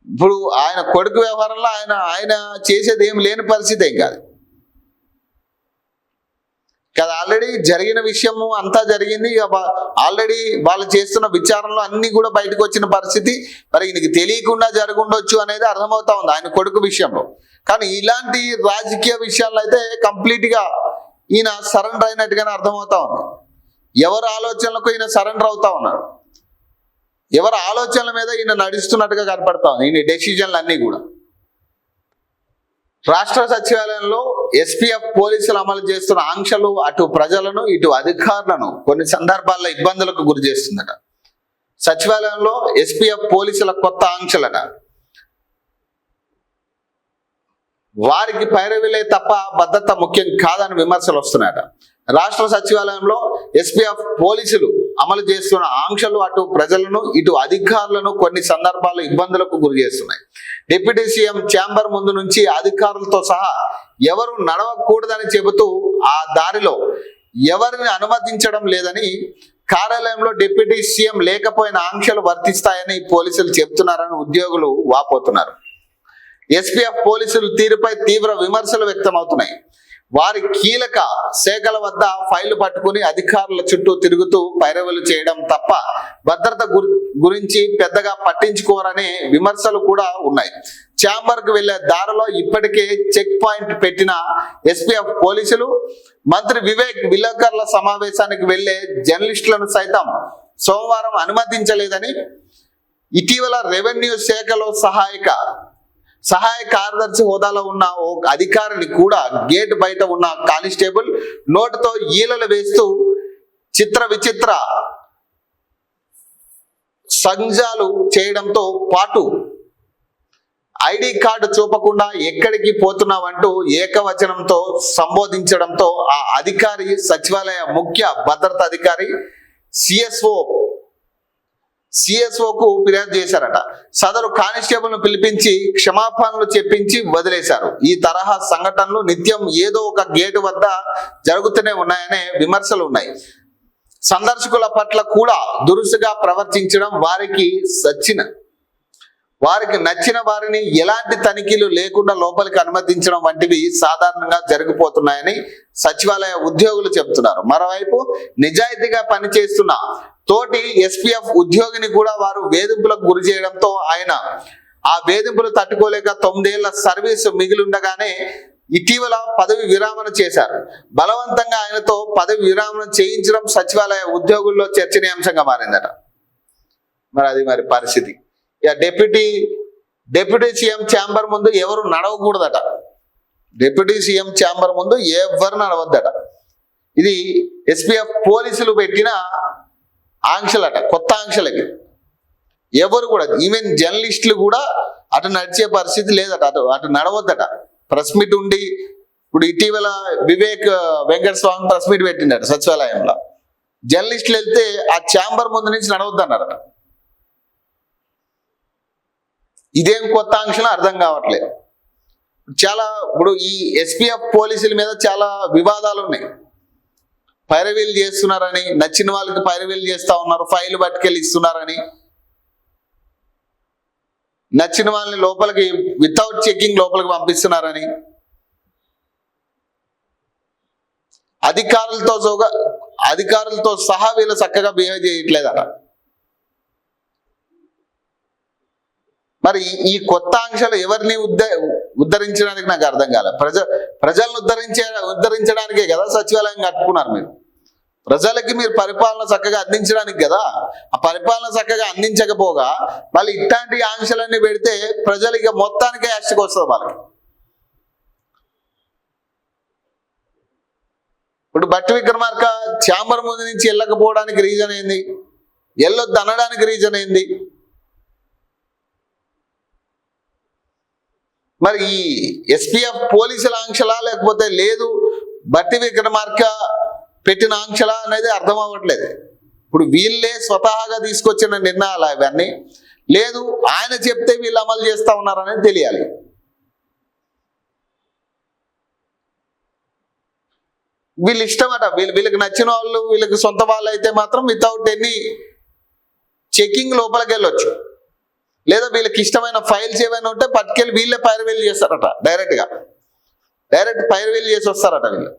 ఇప్పుడు ఆయన కొడుకు వ్యవహారంలో ఆయన చేసేది ఏం లేని పరిస్థితి ఏం కాదు కదా. ఆల్రెడీ జరిగిన విషయము అంతా జరిగింది. ఆల్రెడీ వాళ్ళు చేస్తున్న విచారణలో అన్ని కూడా బయటకు వచ్చిన పరిస్థితి. మరి ఈయనకి తెలియకుండా జరుగుండొచ్చు అనేది అర్థమవుతా ఉంది ఆయన కొడుకు విషయంలో. కానీ ఇలాంటి రాజకీయ విషయాల్లో అయితే కంప్లీట్ గా ఈయన సరెండర్ అయినట్టుగానే అర్థమవుతా ఉంది. ఎవరి ఆలోచనలకు ఈయన సరెండర్ అవుతా ఉన్నాడు, ఎవరి ఆలోచనల మీద ఈయన నడుస్తున్నట్టుగా కనపడతా ఉంది ఈయన డెసిజన్లు అన్నీ కూడా. రాష్ట్ర సచివాలయంలో ఎస్పీఎఫ్ పోలీసులు అమలు చేస్తున్న ఆంక్షలు అటు ప్రజలను ఇటు అధికారులను కొన్ని సందర్భాల్లో ఇబ్బందులకు గురి చేస్తుందట. సచివాలయంలో ఎస్పీఎఫ్ పోలీసుల కొత్త ఆంక్షలట. వారికి పైరవిలే తప్ప భద్రత ముఖ్యం కాదని విమర్శలు వస్తున్నాయట. రాష్ట్ర సచివాలయంలో ఎస్పీఎఫ్ పోలీసులు అమలు చేస్తున్న ఆంక్షలు అటు ప్రజలను ఇటు అధికారులను కొన్ని సందర్భాల్లో ఇబ్బందులకు గురి చేస్తున్నాయి. డిప్యూటీ సీఎం ఛాంబర్ ముందు నుంచి అధికారులతో సహా ఎవరు నడవకూడదని చెబుతూ ఆ దారిలో ఎవరిని అనుమతించడం లేదని కార్యాలయంలో డిప్యూటీ సీఎం లేకపోయిన ఆంక్షలు వర్తిస్తాయని పోలీసులు చెబుతున్నారని ఉద్యోగులు వాపోతున్నారు. ఎస్పీఎఫ్ పోలీసుల తీరుపై తీవ్ర విమర్శలు వ్యక్తమవుతున్నాయి. వారి కీలక శాఖల వద్ద ఫైళ్లు పట్టుకుని అధికారుల చుట్టూ తిరుగుతూ పైరవీలు చేయడం తప్ప భద్రత గురించి పెద్దగా పట్టించుకోరనే విమర్శలు కూడా ఉన్నాయి. ఛాంబర్ కు వెళ్లే దారిలో ఇప్పటికే చెక్ పాయింట్ పెట్టిన ఎస్పీఎఫ్ పోలీసులు మంత్రి విలేకరుల సమావేశానికి వెళ్లే జర్నలిస్టులను సైతం సోమవారం అనుమతించలేదని ఇటీవల రెవెన్యూ శాఖలో సహాయ కార్యదర్శి హోదాలో ఉన్న ఓ అధికారిని కూడా గేట్ బయట ఉన్న కానిస్టేబుల్ నోటుతో ఈలలు వేస్తూ విచిత్ర సంజాలు చేయడంతో పాటు ఐడి కార్డు చూపకుండా ఎక్కడికి పోతున్నావంటూ ఏకవచనంతో సంబోధించడంతో ఆ అధికారి సచివాలయ ముఖ్య భద్రతా అధికారి సిఎస్ఓకు ఫిర్యాదు చేశారట. సదరు కానిస్టేబుల్ ను పిలిపించి క్షమాపణలు చెప్పించి వదిలేశారు. ఈ తరహా సంఘటనలు నిత్యం ఏదో ఒక గేటు వద్ద జరుగుతూనే ఉన్నాయనే విమర్శలు ఉన్నాయి. సందర్శకుల పట్ల కూడా దురుసుగా ప్రవర్తించడం, వారికి నచ్చిన వారిని ఎలాంటి తనిఖీలు లేకుండా లోపలికి అనుమతించడం వంటివి సాధారణంగా జరిగిపోతున్నాయని సచివాలయ ఉద్యోగులు చెబుతున్నారు. మరోవైపు నిజాయితీగా పనిచేస్తున్న తోటి ఎస్పీఎఫ్ ఉద్యోగిని కూడా వారు వేధింపులకు గురి చేయడంతో ఆయన ఆ వేధింపులు తట్టుకోలేక 9 ఏళ్ల సర్వీసు మిగిలిండగానే ఇటీవల పదవి విరామణ చేశారు. బలవంతంగా ఆయనతో పదవి విరామణ చేయించడం సచివాలయ ఉద్యోగుల్లో చర్చనీయాంశంగా మారిందట. మరి పరిస్థితి డిప్యూటీ సీఎం ఛాంబర్ ముందు ఎవరు నడవకూడదట. డిప్యూటీ సీఎం ఛాంబర్ ముందు ఎవరు నడవద్దట. ఇది ఎస్పీఎఫ్ పోలీసులు పెట్టిన ఆంక్షలట, కొత్త ఆంక్షలకి. ఎవరు కూడా, ఈవెన్ జర్నలిస్టులు కూడా అటు నడిచే పరిస్థితి లేదట, అటు నడవద్దట. ప్రెస్ మీట్ ఉండి, ఇప్పుడు ఇటీవల వెంకట స్వామి ప్రెస్ మీట్ పెట్టిండట సచివాలయంలో. జర్నలిస్టులు వెళ్తే ఆ ఛాంబర్ ముందు నుంచి నడవద్దన్నారట. ఇదేం కొత్త ఆంక్షలు అర్థం కావట్లేదు. ఇప్పుడు ఈ ఎస్పీఎఫ్ పోలీసుల మీద చాలా వివాదాలు ఉన్నాయి. పైరవీలు చేస్తున్నారని, నచ్చిన వాళ్ళకి పైరవీలు చేస్తా ఉన్నారు, ఫైల్ పట్టుకెళ్ళి ఇస్తున్నారని, నచ్చిన వాళ్ళని లోపలికి వితౌట్ చెకింగ్ లోపలికి పంపిస్తున్నారని, అధికారులతో సహా వీళ్ళు చక్కగా బిహేవ్ చేయట్లేదట. మరి ఈ కొత్త ఆంక్షలు ఎవరిని ఉద్ధరించడానికి నాకు అర్థం కాలే. ప్రజలను ఉద్ధరించడానికే కదా సచివాలయం కట్టుకున్నారు. మీరు ప్రజలకి మీరు పరిపాలన చక్కగా అందించడానికి కదా. ఆ పరిపాలన చక్కగా అందించకపోగా మళ్ళీ ఇట్లాంటి ఆంక్షలన్నీ పెడితే ప్రజలు ఇక మొత్తానికే యాస్టికి వస్తుంది వాళ్ళకి. ఇప్పుడు బట్టి విక్రమార్క ఛాంబర్ ముందు నుంచి వెళ్ళకపోవడానికి రీజన్ ఏంది? వెళ్ళొద్దు అనడానికి రీజన్ ఏంది? మరి ఈ ఎస్పీఎఫ్ పోలీసుల ఆంక్షలా లేకపోతే లేదు బట్టి విక్రమార్క పెట్టిన ఆంక్షలా అనేది అర్థం అవ్వట్లేదు. ఇప్పుడు వీళ్ళే స్వతహాగా తీసుకొచ్చిన నిర్ణయాలు ఇవన్నీ, లేదు ఆయన చెప్తే వీళ్ళు అమలు చేస్తా ఉన్నారనేది తెలియాలి. వీళ్ళు ఇష్టమట, వీళ్ళకి నచ్చిన వాళ్ళు, వీళ్ళకి సొంత వాళ్ళు అయితే మాత్రం వితౌట్ ఎనీ చెకింగ్ లోపలికి వెళ్ళొచ్చు. లేదా వీళ్ళకి ఇష్టమైన ఫైల్స్ ఏమైనా ఉంటే పట్టుకెళ్ళి వీళ్ళే పైరవీలు చేస్తారట. డైరెక్ట్ పైరవీలు చేసి వస్తారట వీళ్ళు.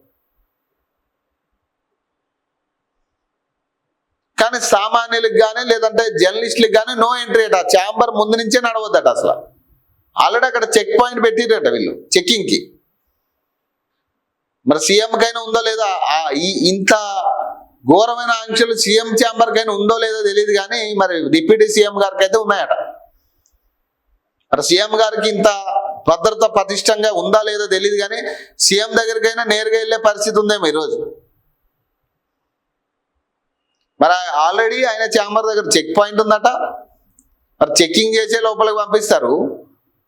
కానీ సామాన్యులకు కానీ లేదంటే జర్నలిస్టులకు కానీ నో ఎంట్రీ అట. ఛాంబర్ ముందు నుంచే నడవద్దట. అసలు ఆల్రెడీ అక్కడ చెక్ పాయింట్ పెట్టిరట వీళ్ళు చెక్కింగ్కి. మరి సీఎంకైనా ఉందో లేదా ఇంత ఘోరమైన ఆంక్షలు సీఎం ఛాంబర్కైనా ఉందో లేదో తెలియదు, కానీ మరి డిప్యూటీ సీఎం గారికి అయితే ఉన్నాయట. మరి సీఎం గారికి ఇంత భద్రత పటిష్టంగా ఉందా లేదో తెలియదు, కానీ సీఎం దగ్గరికైనా నేరుగా వెళ్ళే పరిస్థితి ఉందేమో ఈరోజు. మరి ఆల్రెడీ ఆయన ఛాంబర్ దగ్గర చెక్ పాయింట్ ఉందట. మరి చెక్కింగ్ చేసే లోపలికి పంపిస్తారు.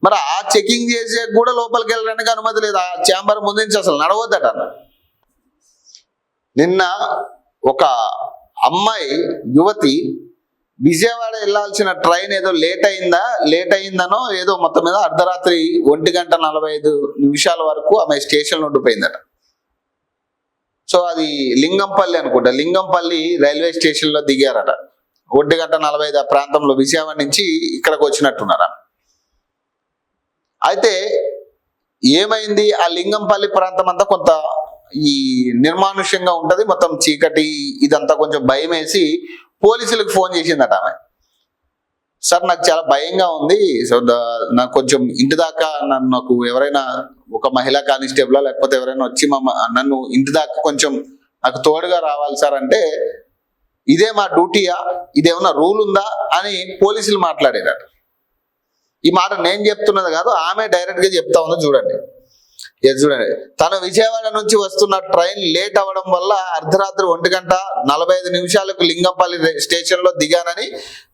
మరి ఆ చెకింగ్ చేసే కూడా లోపలికి వెళ్ళడానికి అనుమతి లేదు. ఆ ఛాంబర్ ముందు నుంచి అసలు నడవద్దట. నిన్న ఒక అమ్మాయి యువతి విజయవాడ వెళ్ళాల్సిన ట్రైన్ ఏదో లేట్ అయిందనో ఏదో మొత్తం మీద అర్ధరాత్రి 1:45 వరకు ఆమె స్టేషన్లో ఉండిపోయిందట. సో అది లింగంపల్లి అనుకుంటా, లింగంపల్లి రైల్వే స్టేషన్లో దిగారట. 1:45 ఆ ప్రాంతంలో విజయవాడ నుంచి ఇక్కడికి వచ్చినట్టున్నారా. అయితే ఏమైంది, ఆ లింగంపల్లి ప్రాంతం అంతా కొంత ఈ నిర్మానుష్యంగా ఉంటది, మొత్తం చీకటి, ఇదంతా కొంచెం భయం వేసి పోలీసులకు ఫోన్ చేసిందట ఆమె. సార్ నాకు చాలా భయంగా ఉంది, సో నాకు కొంచెం ఇంటి దాకా నాకు ఎవరైనా ఒక మహిళా కానిస్టేబుల్ లేకపోతే ఎవరైనా వచ్చి నన్ను ఇంటి దాకా కొంచెం నాకు తోడుగా రావాలి సార్ అంటే, ఇదే మా డ్యూటీయా, ఇదేమన్నా రూల్ ఉందా అని పోలీసులు మాట్లాడారట. ఈ మాట నేను చెప్తున్నది కాదు, ఆమె డైరెక్ట్ గా చెప్తా ఉందో చూడండి. చూడండి, తను విజయవాడ నుంచి వస్తున్న ట్రైన్ లేట్ అవ్వడం వల్ల అర్ధరాత్రి 1:45 లింగంపల్లి స్టేషన్ లో దిగానని,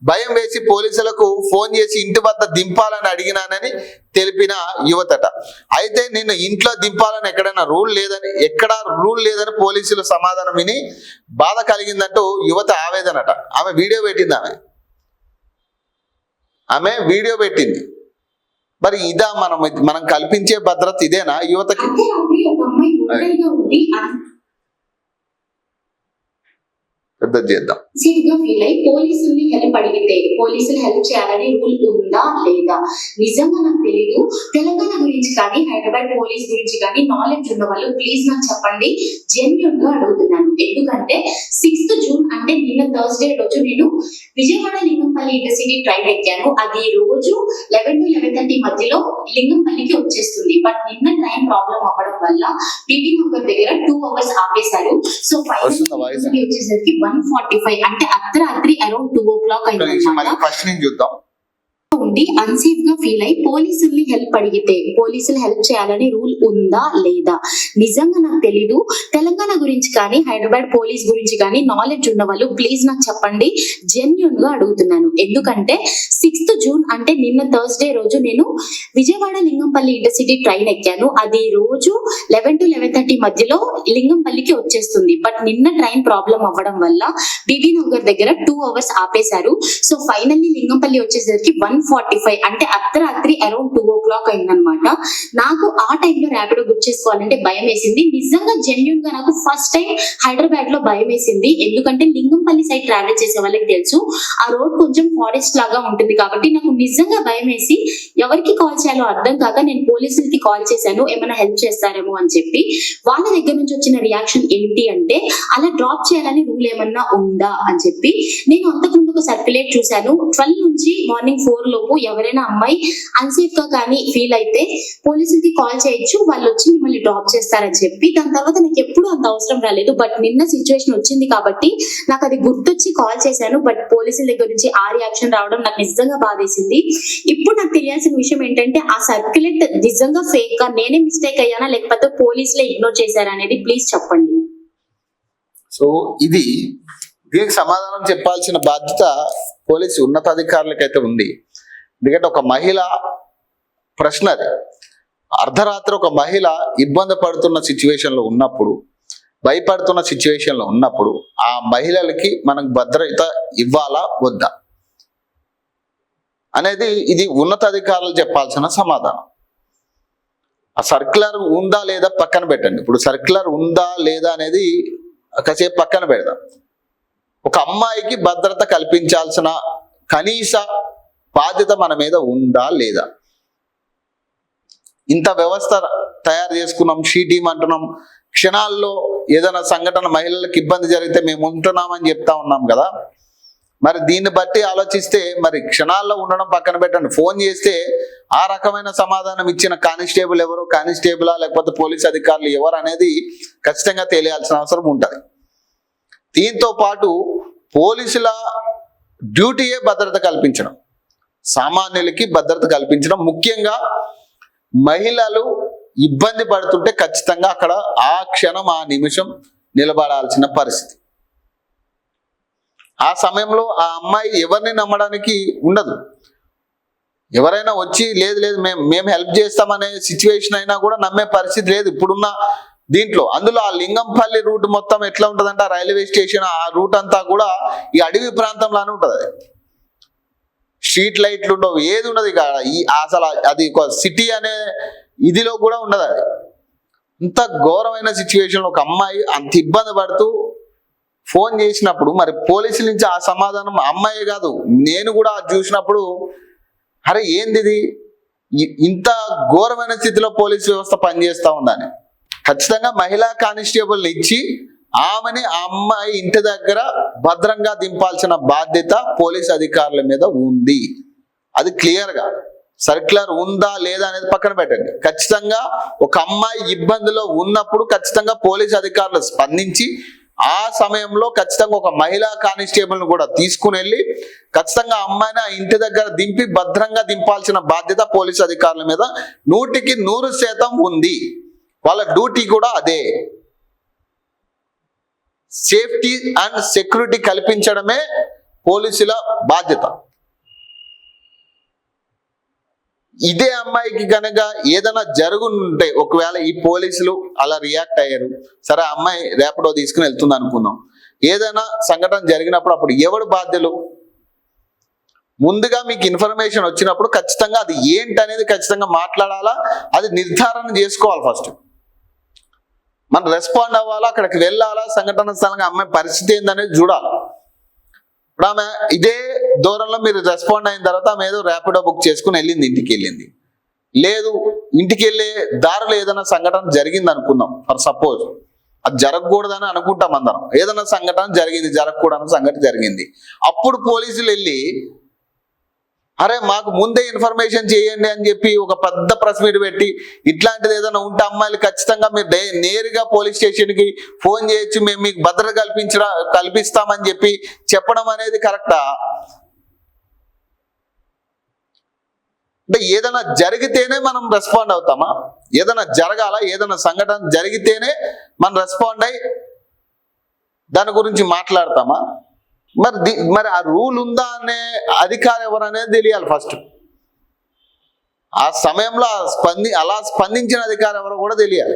భయం వేసి పోలీసులకు ఫోన్ చేసి ఇంటి వద్ద దింపాలని అడిగినానని తెలిపిన యువతట. అయితే నిన్ను ఇంట్లో దింపాలని ఎక్కడైనా రూల్ లేదని పోలీసులు సమాధానం విని బాధ కలిగిందంటూ యువత ఆవేదనట. ఆమె వీడియో పెట్టింది, ఆమె వీడియో పెట్టింది. మరి ఇదా మనం కల్పించే భద్రత ఇదేనా యువతకి? పెద్ద చేద్దాం.
ఫీల్ అయి పోలీసుల్ని హెల్ప్ అడిగితే పోలీసులు హెల్ప్ చేయాలని రూల్ ఉందా లేదా నిజంగా నాకు తెలీదు. తెలంగాణ గురించి కానీ హైదరాబాద్ పోలీస్ గురించి కానీ నాలెడ్జ్ ఉన్న వాళ్ళు ప్లీజ్ నాకు చెప్పండి, జెన్యూన్ గా అడుగుతున్నాను. ఎందుకంటే 6th జూన్ అంటే నిన్న థర్స్డే రోజు నేను విజయవాడ లింగంపల్లి ఇంటర్సిటీ ట్రైన్ ఎక్కాను. అది రోజు 11 to 11:30 మధ్యలో లింగంపల్లికి వచ్చేస్తుంది. బట్ నిన్న ట్రైన్ ప్రాబ్లం అవ్వడం వల్ల పివి నగర్ దగ్గర 2 hours ఆపేశారు. సో ఫైనల్ వచ్చేసరికి 1:45 అంటే అర్ధరాత్రి అరౌండ్ 2 o'clock అయింది. ఉండి అన్సేఫ్ గా ఫీల్ అయి పోలీసుల్ని హెల్ప్ అడిగితే పోలీసులు హెల్ప్ చేయాలని రూల్ ఉందా లేదా నిజంగా నాకు తెలీదు. తెలంగాణ గురించి కానీ హైదరాబాద్ పోలీస్ గురించి కానీ నాలెడ్జ్ ఉన్న వాళ్ళు ప్లీజ్ నాకు చెప్పండి, జెన్యూన్ గా అడుగుతున్నాను. ఎందుకంటే 6th జూన్ అంటే నిన్న థర్స్డే రోజు నేను విజయవాడ లింగంపల్లి ఇంటర్సిటీ ట్రైన్ ఎక్కాను. అది రోజు 11 to 11:30 మధ్యలో లింగంపల్లికి వచ్చేస్తుంది. బట్ నిన్న ట్రైన్ ప్రాబ్లం అవ్వడం వల్ల బీబీ నగర్ దగ్గర 2 hours ఆపేశారు. సో ఫైనల్లీ లింగంపల్లి వచ్చేసరికి 1:45 అంటే అర్ధరాత్రి అరౌండ్ 2 o'clock అయిందనమాట. నాకు ఆ టైంలో ర్యాపిడో బుక్ చేసుకోవాలంటే భయం వేసింది. నిజంగా జెన్యూన్ గా నాకు ఫస్ట్ టైం హైదరాబాద్ లో భయం వేసింది. ఎందుకంటే లింగంపల్లి సైడ్ ట్రావెల్ చేసే వాళ్ళకి తెలుసు ఆ రోడ్ కొంచెం ఫారెస్ట్ లాగా ఉంటుంది కాబట్టి నాకు నిజంగా భయం వేసి ఎవరికి కాల్ చేయాలో అర్థం కాక నేను పోలీసులకి కాల్ చేశాను, ఏమైనా హెల్ప్ చేస్తారేమో అని చెప్పి. వాళ్ళ దగ్గర నుంచి వచ్చిన రియాక్షన్ ఏంటి అంటే అలా డ్రాప్ చేయాలని రూల్ ఏమన్నా ఉందా అని చెప్పి. నేను అంతకుముందు ఒక సర్క్యులేట్ చూశాను, 12 నుంచి మార్నింగ్ 4 లోపు ఎవరైనా అమ్మాయి అన్సేఫ్ గా కానీ ఫీల్ అయితే పోలీసులకి కాల్ చేయొచ్చు, వాళ్ళు వచ్చి మిమ్మల్ని డ్రాప్ చేస్తారని చెప్పి. దాని తర్వాత నాకు ఎప్పుడు అంత అవసరం రాలేదు. బట్ నిన్న సిచ్యువేషన్ వచ్చింది కాబట్టి నాకు అది గుర్తొచ్చి కాల్ చేశాను. బట్ పోలీసుల దగ్గర నుంచి ఆ రియాక్షన్ రావడం నాకు నిజంగా బాధేసింది. ఇప్పుడు నాకు తెలియాల్సిన విషయం ఏంటంటే ఆ సర్క్యులేట్ నిజంగా ఫేక్ గా నేనే మిస్టేక్ అయ్యానా లేకపోతే పోలీసులే ఇగ్నోర్ చేశారా అనేది ప్లీజ్ చెప్పండి.
సో దీనికి సమాధానం చెప్పాల్సిన బాధ్యత పోలీసు ఉన్నతాధికారులకైతే ఉంది. ఎందుకంటే ఒక మహిళ ప్రశ్న అది, అర్ధరాత్రి ఒక మహిళ ఇబ్బంది పడుతున్న సిచ్యువేషన్ లో ఉన్నప్పుడు, భయపడుతున్న సిచ్యువేషన్ లో ఉన్నప్పుడు ఆ మహిళలకి మనకు భద్రత ఇవ్వాలా వద్దా అనేది ఇది ఉన్నతాధికారులు చెప్పాల్సిన సమాధానం. ఆ సర్క్యులర్ ఉందా లేదా పక్కన పెట్టండి. ఇప్పుడు సర్క్యులర్ ఉందా లేదా అనేది కాసేపు పక్కన పెడదాం. ఒక అమ్మాయికి భద్రత కల్పించాల్సిన కనీస బాధ్యత మన మీద ఉందా లేదా? ఇంత వ్యవస్థ తయారు చేసుకున్నాం, షీ టీమ్ అంటున్నాం, క్షణాల్లో ఏదైనా సంఘటన మహిళలకు ఇబ్బంది జరిగితే మేము ఉంటున్నామని చెప్తా ఉన్నాం కదా. మరి దీన్ని బట్టి ఆలోచిస్తే మరి క్షణాల్లో ఉండడం పక్కన పెట్టండి, ఫోన్ చేస్తే ఆ రకమైన సమాధానం ఇచ్చిన కానిస్టేబుల్ ఎవరు, కానిస్టేబులా లేకపోతే పోలీస్ అధికారులు ఎవరు అనేది ఖచ్చితంగా తెలియాల్సిన అవసరం ఉంటుంది. దీంతో పాటు పోలీసుల డ్యూటీయే భద్రత కల్పించడం, సామాన్యులకి భద్రత కల్పించడం, ముఖ్యంగా మహిళలు ఇబ్బంది పడుతుంటే ఖచ్చితంగా అక్కడ ఆ క్షణం ఆ నిమిషం నిలబడాల్సిన పరిస్థితి. ఆ సమయంలో ఆ అమ్మాయి ఎవరిని నమ్మడానికి ఉండదు. ఎవరైనా వచ్చి లేదు మేము హెల్ప్ చేస్తామనే సిచ్యువేషన్ అయినా కూడా నమ్మే పరిస్థితి లేదు ఇప్పుడున్న దీంట్లో. అందులో ఆ లింగంపల్లి రూట్ మొత్తం ఎట్లా ఉంటుందంటే ఆ రైల్వే స్టేషన్ ఆ రూట్ అంతా కూడా ఈ అడవి ప్రాంతంలోనే ఉంటుంది. అది స్ట్రీట్ లైట్లు ఉండవు, ఏది ఉండదు. ఇక అసలు అది ఒక సిటీ అనే ఇదిలో కూడా ఉండదు. అది ఇంత ఘోరమైన సిచ్యువేషన్లో ఒక అమ్మాయి అంత ఇబ్బంది పడుతూ ఫోన్ చేసినప్పుడు మరి పోలీసుల నుంచి ఆ సమాధానం అమ్మాయే కాదు నేను కూడా అది చూసినప్పుడు అరే ఏంది ఇది? ఇంత ఘోరమైన స్థితిలో పోలీసు వ్యవస్థ పనిచేస్తా ఉందని ఖచ్చితంగా మహిళా కానిస్టేబుల్ ఇచ్చి ఆమెని ఆ అమ్మాయి ఇంటి దగ్గర భద్రంగా దింపాల్సిన బాధ్యత పోలీస్ అధికారుల మీద ఉంది. అది క్లియర్గా సర్క్యులర్ ఉందా లేదా అనేది పక్కన పెట్టండి. ఖచ్చితంగా ఒక అమ్మాయి ఇబ్బందిలో ఉన్నప్పుడు ఖచ్చితంగా పోలీస్ అధికారులు స్పందించి ఆ సమయంలో ఖచ్చితంగా ఒక మహిళా కానిస్టేబుల్ని కూడా తీసుకుని వెళ్ళి ఖచ్చితంగా అమ్మాయిని ఆ ఇంటి దగ్గర దింపి భద్రంగా దింపాల్సిన బాధ్యత పోలీస్ అధికారుల మీద 100% ఉంది. వాళ్ళ డ్యూటీ కూడా అదే. సేఫ్టీ అండ్ సెక్యూరిటీ కల్పించడమే పోలీసుల బాధ్యత. ఇదే అమ్మాయికి కనుక ఏదైనా జరుగుంటే ఒకవేళ ఈ పోలీసులు అలా రియాక్ట్ అయ్యారు, సరే అమ్మాయి రేపటో తీసుకుని వెళ్తుంది అనుకుందాం, ఏదైనా సంఘటన జరిగినప్పుడు అప్పుడు ఎవడు బాధ్యులు? ముందుగా మీకు ఇన్ఫర్మేషన్ వచ్చినప్పుడు ఖచ్చితంగా అది ఏంటనేది ఖచ్చితంగా మాట్లాడాలా, అది నిర్ధారణ చేసుకోవాలి. ఫస్ట్ మనం రెస్పాండ్ అవ్వాలా, అక్కడికి వెళ్ళాలా, సంఘటన స్థలంగా అమ్మాయి పరిస్థితి ఏందనేది చూడాలి. ఇప్పుడు ఆమె ఇదే దూరంలో మీరు రెస్పాండ్ అయిన తర్వాత ఆమె ఏదో ర్యాపిడో బుక్ చేసుకుని వెళ్ళింది, ఇంటికి వెళ్ళింది. లేదు ఇంటికి వెళ్ళే దారిలో ఏదైనా సంఘటన జరిగింది అనుకుందాం, ఫర్ సపోజ్ అది జరగకూడదని అనుకుంటాం అందరం. ఏదైనా సంఘటన జరిగింది, జరగకూడని సంఘటన జరిగింది, అప్పుడు పోలీసులు వెళ్ళి అరే మాకు ముందే ఇన్ఫర్మేషన్ చేయండి అని చెప్పి ఒక పెద్ద ప్రెస్ మీట్ పెట్టి ఇట్లాంటిది ఏదైనా ఉంటే అమ్మాయిలు ఖచ్చితంగా మీరు నేరుగా పోలీస్ స్టేషన్కి ఫోన్ చేయొచ్చు, మేము మీకు భద్రత కల్పిస్తామని చెప్పి చెప్పడం అనేది కరెక్టా? అంటే ఏదైనా జరిగితేనే మనం రెస్పాండ్ అవుతామా? ఏదైనా జరగాల, ఏదైనా సంఘటన జరిగితేనే మనం రెస్పాండ్ అయ్యి దాని గురించి మాట్లాడతామా? మరి ఆ రూల్ ఉందా అనే అధికారం ఎవరనేది తెలియాలి ఫస్ట్. ఆ సమయంలో అలా స్పందించిన అధికారం ఎవరో కూడా తెలియాలి.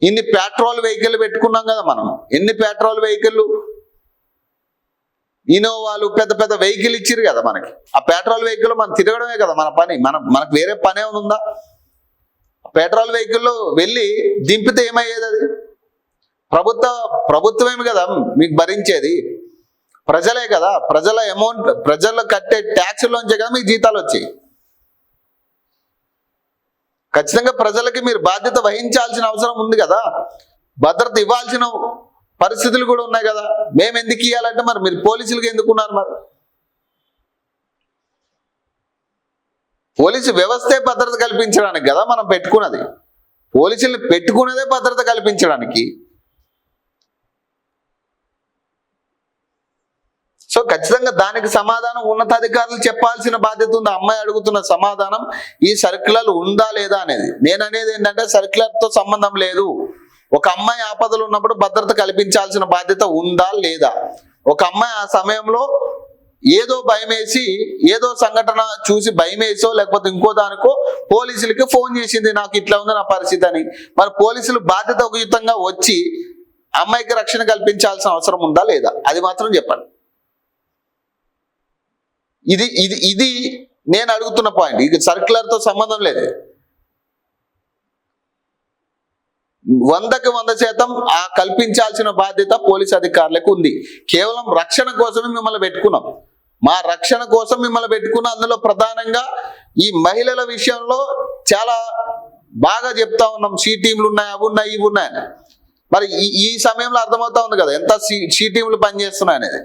ఇన్ని పెట్రోల్ వెహికల్ పెట్టుకున్నాం కదా మనం, ఎన్ని పెట్రోల్ వెహికల్, ఇనోవాలు, పెద్ద పెద్ద వెహికల్ ఇచ్చిరు కదా మనకి. ఆ పెట్రోల్ వెహికల్ మనం తిరగడమే కదా మన పని, మనకు వేరే పనే ఉందా? పెట్రోల్ వెహికల్లో వెళ్ళి దింపితే ఏమయ్యేది? అది ప్రభుత్వమేమి కదా మీకు భరించేది, ప్రజలే కదా. ప్రజల అమౌంట్, ప్రజలు కట్టే ట్యాక్స్లోంచే కదా మీకు జీతాలు వచ్చాయి. ఖచ్చితంగా ప్రజలకి మీరు బాధ్యత వహించాల్సిన అవసరం ఉంది కదా, భద్రత ఇవ్వాల్సిన పరిస్థితులు కూడా ఉన్నాయి కదా. మేము ఎందుకు ఇవ్వాలంటే మరి మీరు పోలీసులకు ఎందుకున్నారు? మరి పోలీసు వ్యవస్థే భద్రత కల్పించడానికి కదా మనం పెట్టుకున్నది. పోలీసుల్ని పెట్టుకున్నదే భద్రత కల్పించడానికి. సో ఖచ్చితంగా దానికి సమాధానం ఉన్నతాధికారులు చెప్పాల్సిన బాధ్యత ఉంది. అమ్మాయి అడుగుతున్న సమాధానం ఈ సర్క్యులర్ ఉందా లేదా అనేది. నేను అనేది ఏంటంటే సర్క్యులర్తో సంబంధం లేదు. ఒక అమ్మాయి ఆపదలు ఉన్నప్పుడు భద్రత కల్పించాల్సిన బాధ్యత ఉందా లేదా? ఒక అమ్మాయి ఆ సమయంలో ఏదో భయమేసి, ఏదో సంఘటన చూసి భయమేసో లేకపోతే ఇంకో దానికో పోలీసులకి ఫోన్ చేసింది, నాకు ఇట్లా ఉంది నా పరిస్థితి అని. మరి పోలీసులు బాధ్యతాయుతంగా వచ్చి అమ్మాయికి రక్షణ కల్పించాల్సిన అవసరం ఉందా లేదా? అది మాత్రం చెప్పండి. ఇది నేను అడుగుతున్న పాయింట్. ఇది సర్క్యులర్తో సంబంధం లేదు. 100% ఆ కల్పించాల్సిన బాధ్యత పోలీస్ అధికారులకు ఉంది. కేవలం రక్షణ కోసమే మిమ్మల్ని పెట్టుకున్నాం. మా రక్షణ కోసం మిమ్మల్ని పెట్టుకున్న, అందులో ప్రధానంగా ఈ మహిళల విషయంలో చాలా బాగా చెప్తా ఉన్నాం. షీ టీంలు ఉన్నాయి, అవి ఉన్నాయి, ఇవి ఉన్నాయి. మరి ఈ సమయంలో అర్థమవుతా ఉంది కదా ఎంత షీ టీంలు పనిచేస్తున్నాయి అనేది.